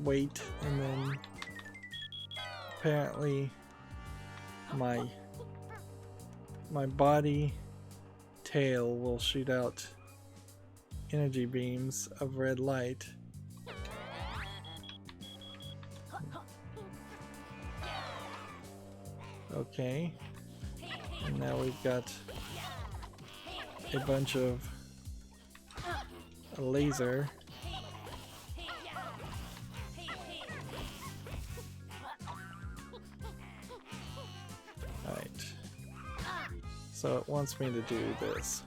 Speaker 1: wait, and then apparently my body tail will shoot out energy beams of red light. Okay, and now we've got a bunch of a laser. Alright, so it wants me to do this.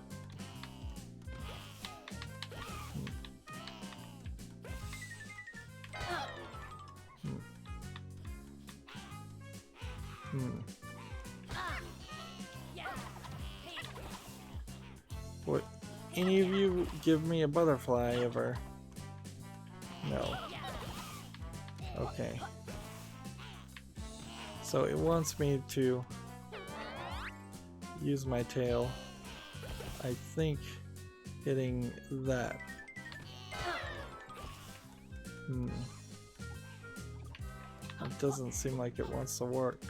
Speaker 1: Would any of you give me a butterfly ever? No. Okay. So it wants me to use my tail. I think hitting that. It doesn't seem like it wants to work.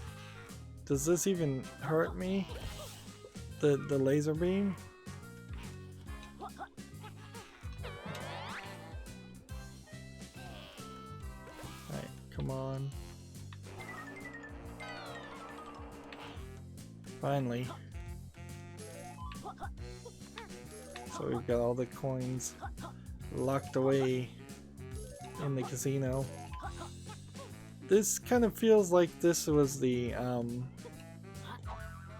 Speaker 1: Does this even hurt me? The laser beam? Alright, come on. Finally. So we've got all the coins locked away in the casino. This kind of feels like this was the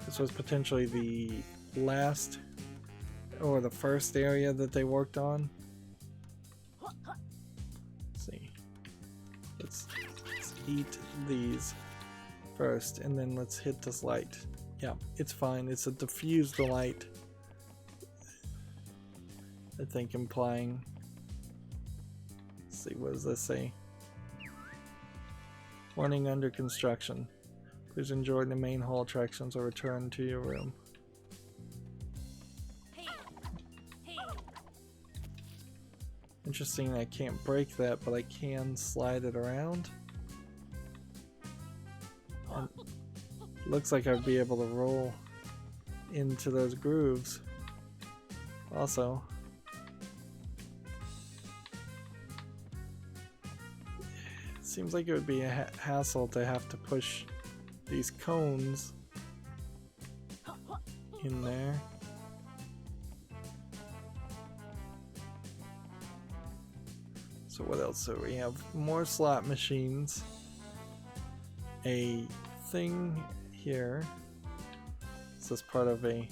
Speaker 1: this was potentially the last or the first area that they worked on. Let's see. Let's eat these first, and then let's hit this light. Yeah, it's fine. It's a diffused light, I think, implying. Let's see, what does this say? Warning, under construction. Please enjoy the main hall attractions or return to your room. Interesting, I can't break that, but I can slide it around. And looks like I'd be able to roll into those grooves. Also, seems like it would be a hassle to have to push these cones in there. So what else do we have? More slot machines. A thing here. Is this part of a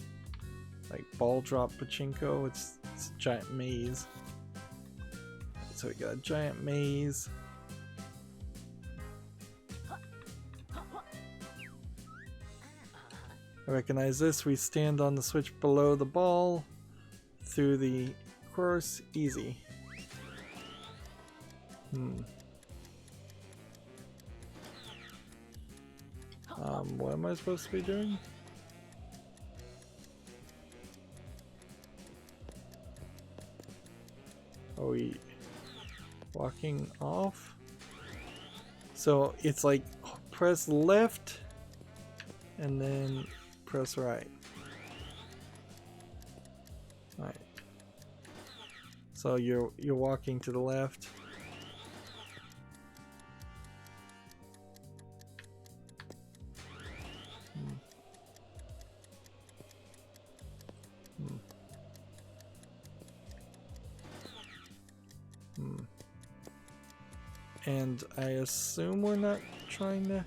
Speaker 1: like ball drop pachinko? It's a giant maze. So we got a giant maze. I recognize this. We stand on the switch below the ball through the course. Easy. What am I supposed to be doing? Are we walking off? So it's like press left and then press right. Alright. So you're walking to the left. And I assume we're not trying to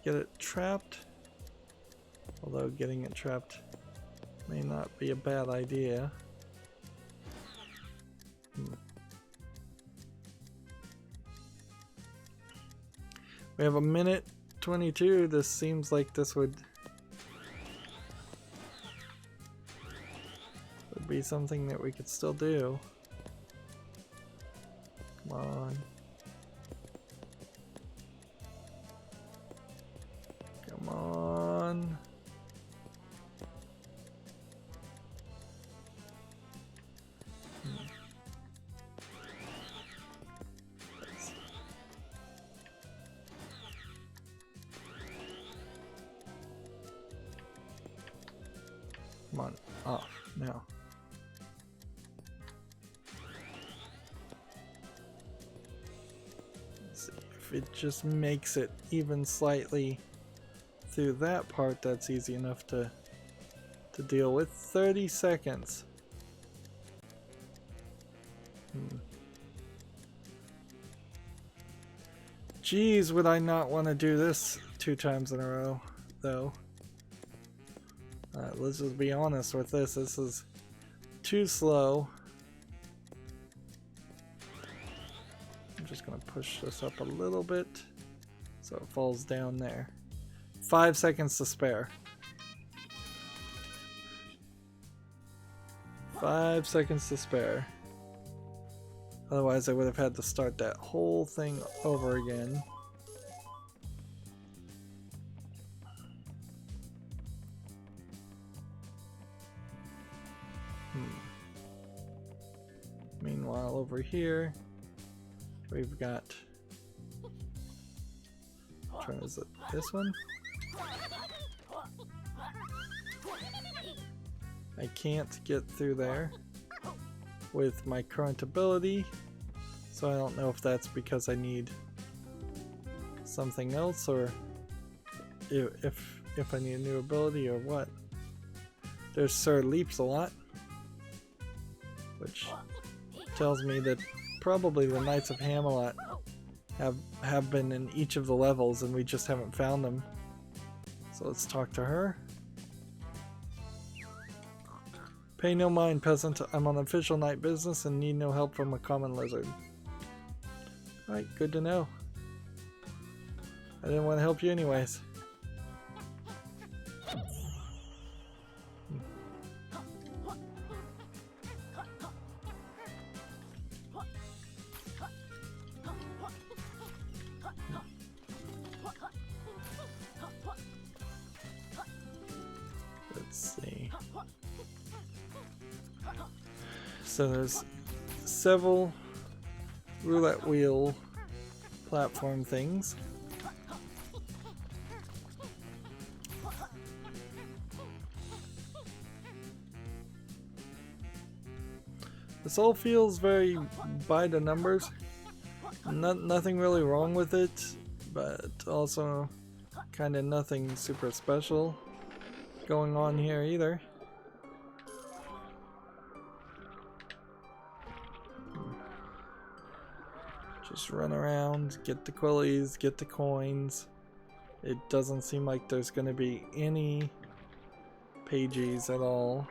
Speaker 1: get it trapped, although getting it trapped may not be a bad idea. We have a minute 22. This seems like this would be something that we could still do. Come on. Come on. Come on, off now. Let's see if it just makes it even slightly through that part. That's easy enough to deal with. 30 seconds. Geez, would I not want to do this 2 times in a row, though? Let's just be honest with this. This is too slow. I'm just going to push this up a little bit so it falls down there. 5 seconds to spare. 5 seconds to spare. Otherwise I would have had to start that whole thing over again. Meanwhile, over here, we've got. Is it this one? I can't get through there with my current ability, so I don't know if that's because I need something else or if I need a new ability or what. There's Sir Leaps a lot, which tells me that probably the Knights of Hamelot have been in each of the levels and we just haven't found them. So let's talk to her. Pay no mind, peasant. I'm on official night business and need no help from a common lizard. Alright, good to know. I didn't want to help you anyways. Let's see. So there's several roulette wheel platform things. This all feels very by the numbers. Nothing really wrong with it, but also kind of nothing super special going on here either. Just run around, get the quillies, get the coins. It doesn't seem like there's going to be any Pagies at all.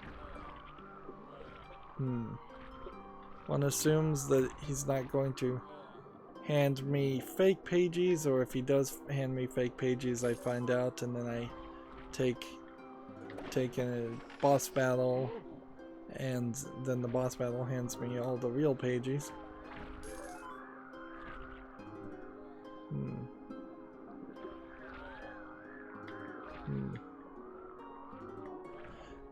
Speaker 1: One assumes that he's not going to hand me fake Pagies, or if he does hand me fake Pagies, I find out and then I take a boss battle, and then the boss battle hands me all the real Pagies.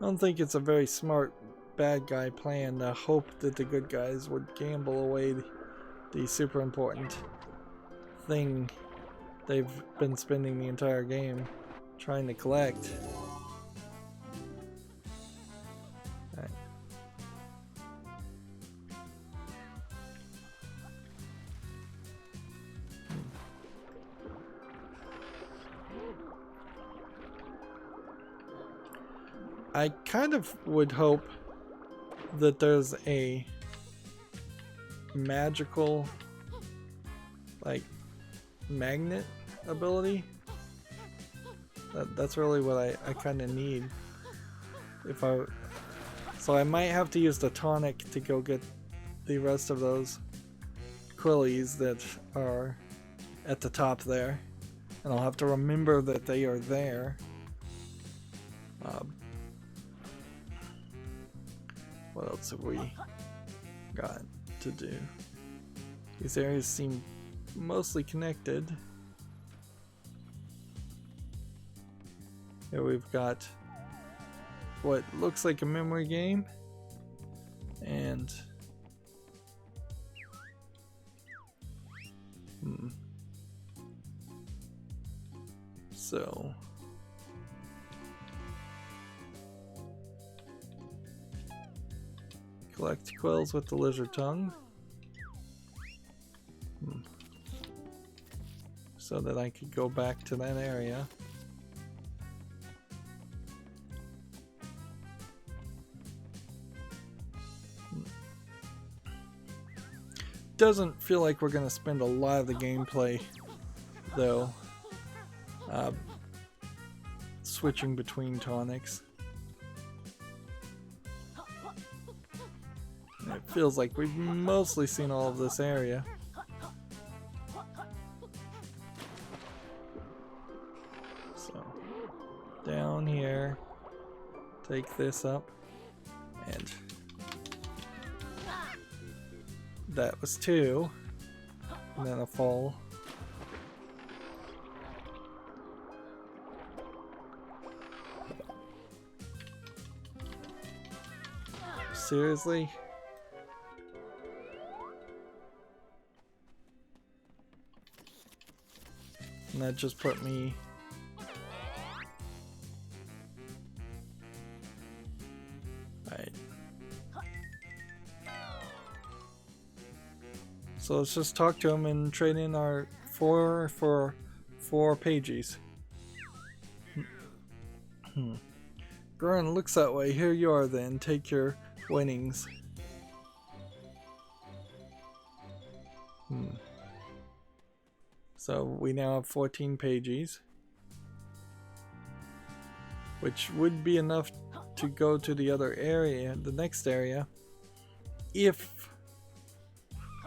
Speaker 1: I don't think it's a very smart bad guy plan to hope that the good guys would gamble away the super important thing they've been spending the entire game trying to collect. Right. I kind of would hope that there's a magical, like, magnet ability. That's really what I kind of need. So I might have to use the tonic to go get the rest of those quillies that are at the top there, and I'll have to remember that they are there. What else have we got to do? These areas seem mostly connected. Here we've got what looks like a memory game, and so collect quills with the lizard tongue so that I could go back to that area. Doesn't feel like we're gonna spend a lot of the gameplay though switching between tonics. It feels like we've mostly seen all of this area. So down here, take this up, and that was 2, and then a fall. Seriously? And that just put me... Right. So let's just talk to him and trade in our 4 for 4 Pagies. Gurren looks that way. Here you are then. Take your winnings. So we now have 14 Pagies, which would be enough to go to the other area, the next area, if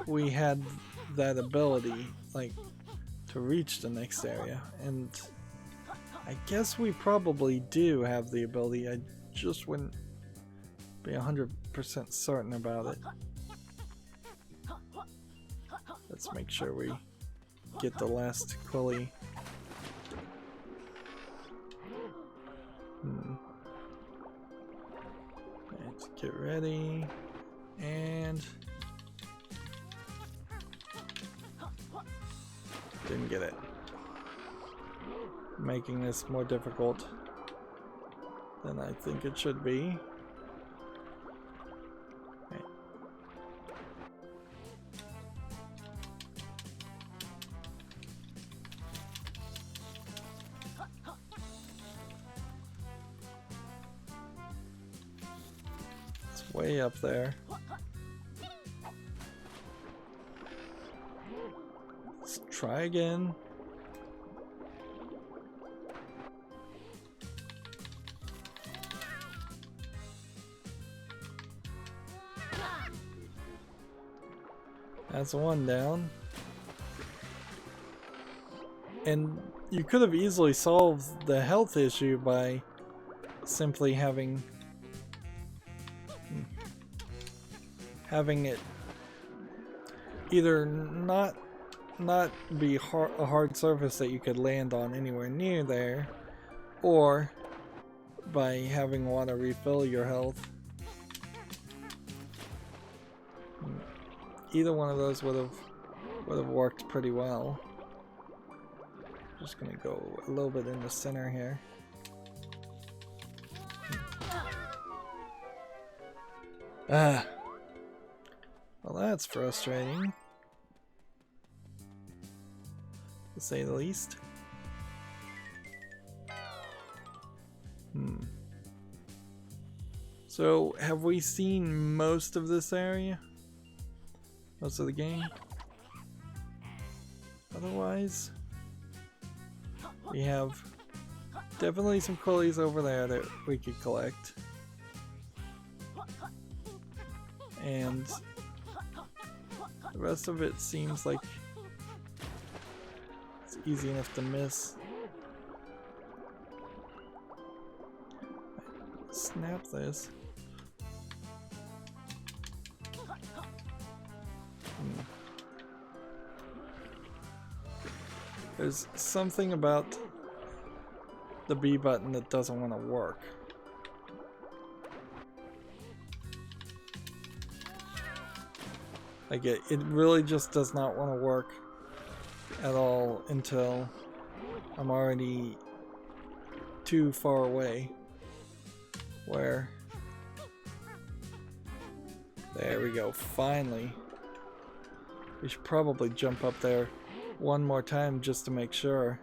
Speaker 1: we had that ability, like, to reach the next area. And I guess we probably do have the ability. I just wouldn't be 100% certain about it. Let's make sure we get the last quilly. Let's get ready, and didn't get it. Making this more difficult than I think it should be. Okay. It's way up there. Let's try again. That's one down. And you could have easily solved the health issue by simply having it either not be a hard surface that you could land on anywhere near there, or by having water refill your health. Either one of those would have worked pretty well. Just gonna go a little bit in the center here. Ah, well, that's frustrating, to say the least. So, have we seen most of this area? Most of the game? Otherwise, we have definitely some quillies over there that we could collect. And the rest of it seems like it's easy enough to miss. Snap this. There's something about the B button that doesn't want to work. Like it really just does not want to work at all until I'm already too far away. Where? There we go, finally. We should probably jump up there one more time just to make sure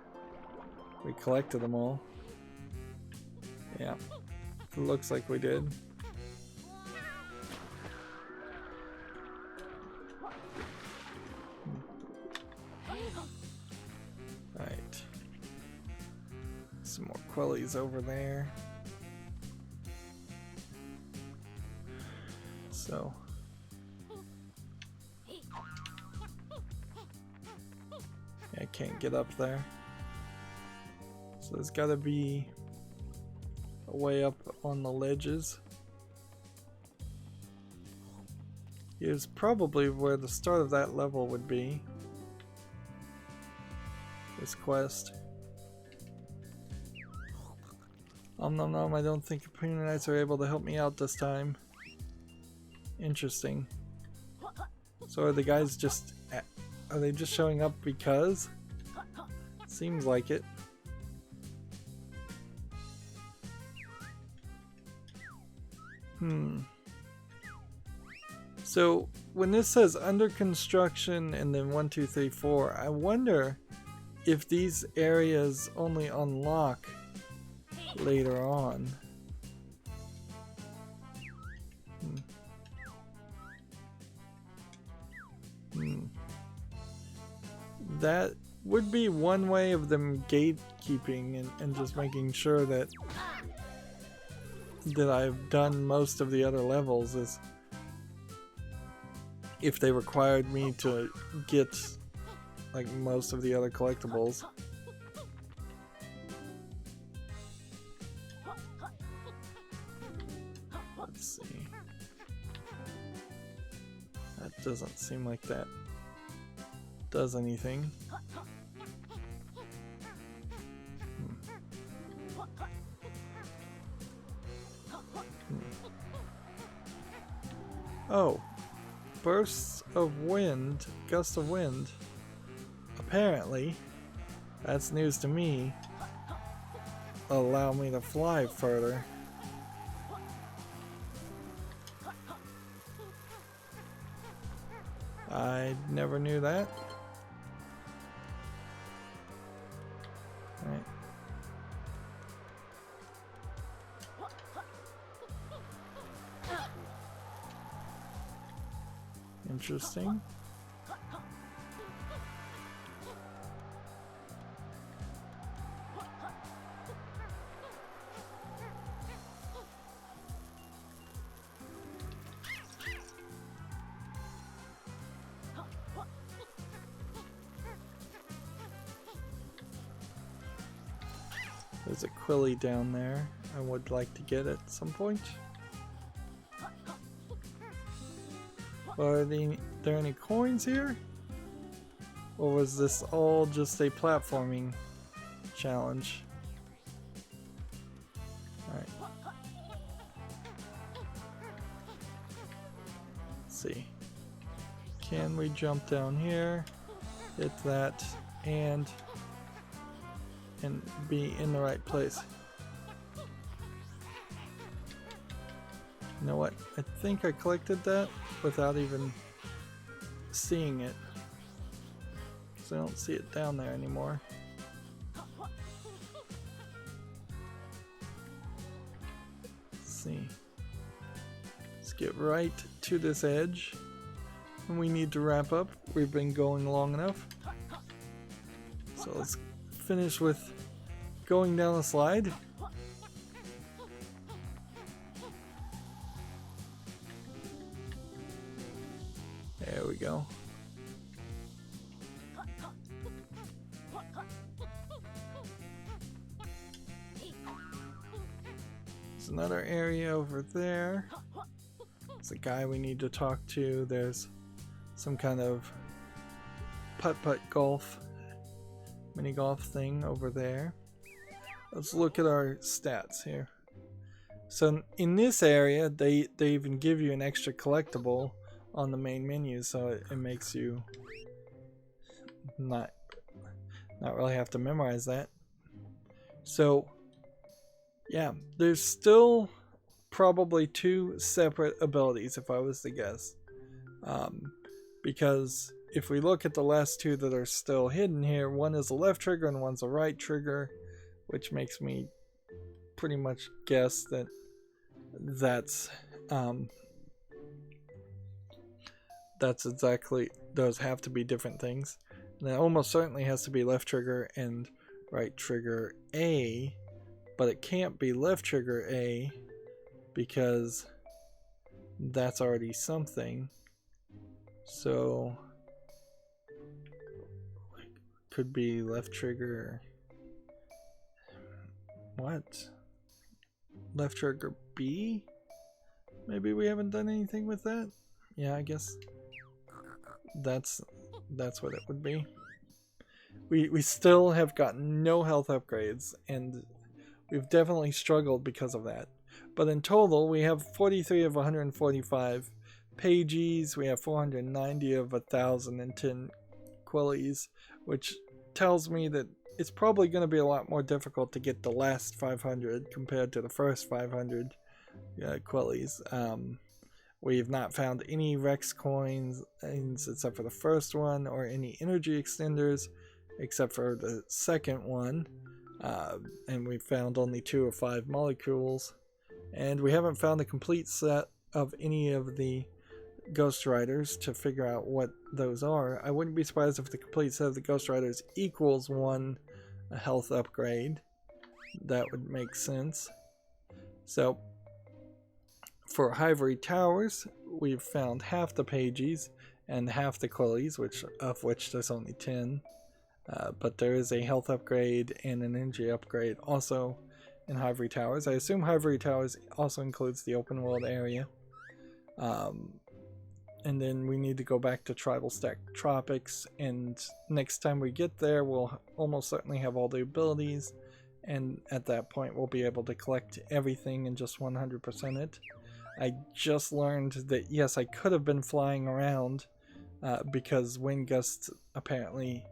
Speaker 1: we collected them all. Yeah, it looks like we did. Right. Some more quellies over there. So. I can't get up there. So there's gotta be a way up on the ledges. Here's probably where the start of that level would be. This quest. Nom nom, I don't think Opinion Knights are able to help me out this time. Interesting. So are the guys just... Are they just showing up because? Seems like it. So when this says under construction and then 1, 2, 3, 4, I wonder if these areas only unlock later on. That would be one way of them gatekeeping and just making sure that I've done most of the other levels, is if they required me to get like most of the other collectibles. Let's see. That doesn't seem like that does anything. Oh, bursts of wind, gusts of wind. Apparently, that's news to me. Allow me to fly further. I never knew that. Right. Interesting. There's a quilly down there. I would like to get at some point. Are there any coins here? Or was this all just a platforming challenge? Alright. Let's see. Can we jump down here? Hit that and be in the right place. You know what? I think I collected that without even seeing it, because I don't see it down there anymore. Let's see. Let's get right to this edge. And we need to wrap up. We've been going long enough. So let's finish with going down the slide. There we go. There's another area over there. There's a guy we need to talk to. There's some kind of putt-putt golf mini golf thing over there. Let's look at our stats here. So in this area, they even give you an extra collectible on the main menu, so it makes you not really have to memorize that. So yeah, there's still probably 2 separate abilities if I was to guess, because if we look at the last 2 that are still hidden here, one is a left trigger and one's a right trigger, which makes me pretty much guess that that's exactly, those have to be different things. And it almost certainly has to be left trigger and right trigger A, but it can't be left trigger A because that's already something. So could be left trigger, what? Left trigger B? Maybe we haven't done anything with that? Yeah, I guess that's what it would be. We still have gotten no health upgrades, and we've definitely struggled because of that. But in total, we have 43 of 145 Pagies, we have 490 of 1,010 Quillies, which tells me that it's probably going to be a lot more difficult to get the last 500 compared to the first 500 Quillies. We've not found any Rex coins except for the first one, or any energy extenders except for the second one. And we found only 2 of 5 molecules. And we haven't found a complete set of any of the Ghost Riders to figure out what those are. I wouldn't be surprised if the complete set of the Ghost Riders equals 1 health upgrade. That would make sense. So for Ivory Towers, we've found half the Pagies and half the Quillies, of which there's only 10. But there is a health upgrade and an energy upgrade also in Ivory Towers. I assume Ivory Towers also includes the open world area. And then we need to go back to Tribal Stack Tropics, and next time we get there we'll almost certainly have all the abilities, and at that point we'll be able to collect everything and just 100% it. I just learned that yes, I could have been flying around because wind gusts apparently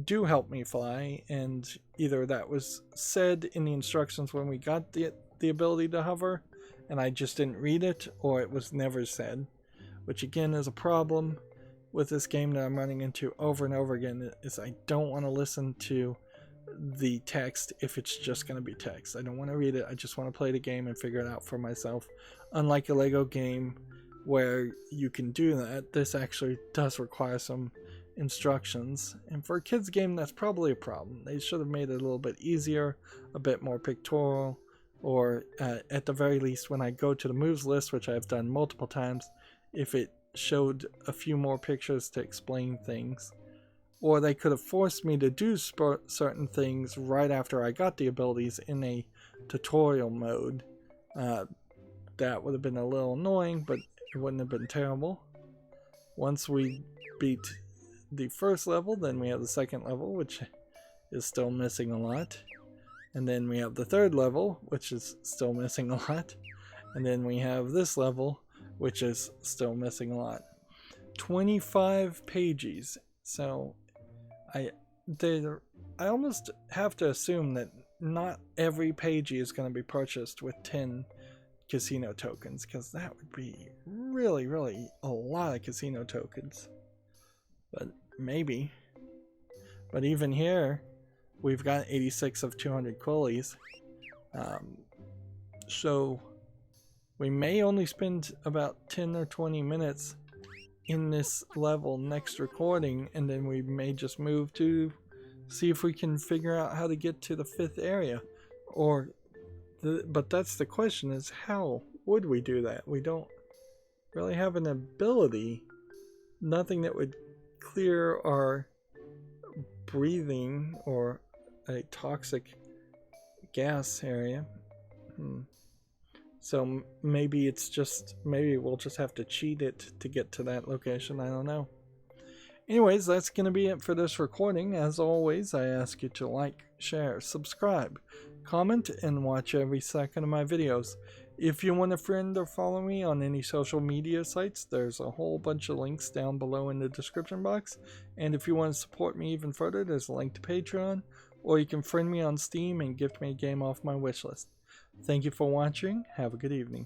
Speaker 1: do help me fly, and either that was said in the instructions when we got the ability to hover and I just didn't read it, or it was never said, which again is a problem with this game that I'm running into over and over again, is I don't want to listen to the text if it's just going to be text. I don't want to read it, I just want to play the game and figure it out for myself. Unlike a Lego game where you can do that, this actually does require some instructions, and for a kids game that's probably a problem. They should have made it a little bit easier, a bit more pictorial, or at the very least when I go to the moves list, which I've done multiple times, if it showed a few more pictures to explain things. Or they could have forced me to do certain things right after I got the abilities in a tutorial mode. That would have been a little annoying, but it wouldn't have been terrible. Once we beat the first level, then we have the second level, which is still missing a lot. And then we have the third level, which is still missing a lot. And then we have this level, which is still missing a lot. 25 Pagies. So I almost have to assume that not every Pagie is going to be purchased with 10 casino tokens, because that would be really, really a lot of casino tokens. But maybe. But even here, we've got 86 of 200 Quillies. So we may only spend about 10 or 20 minutes in this level next recording, and then we may just move to see if we can figure out how to get to the 5th area. But that's the question, is how would we do that? We don't really have an ability, nothing that would clear our breathing or a toxic gas area. So maybe we'll just have to cheat it to get to that location. I don't know. Anyways, that's going to be it for this recording. As always, I ask you to like, share, subscribe, comment, and watch every second of my videos. If you want to friend or follow me on any social media sites, there's a whole bunch of links down below in the description box. And if you want to support me even further, there's a link to Patreon, or you can friend me on Steam and gift me a game off my wishlist. Thank you for watching. Have a good evening.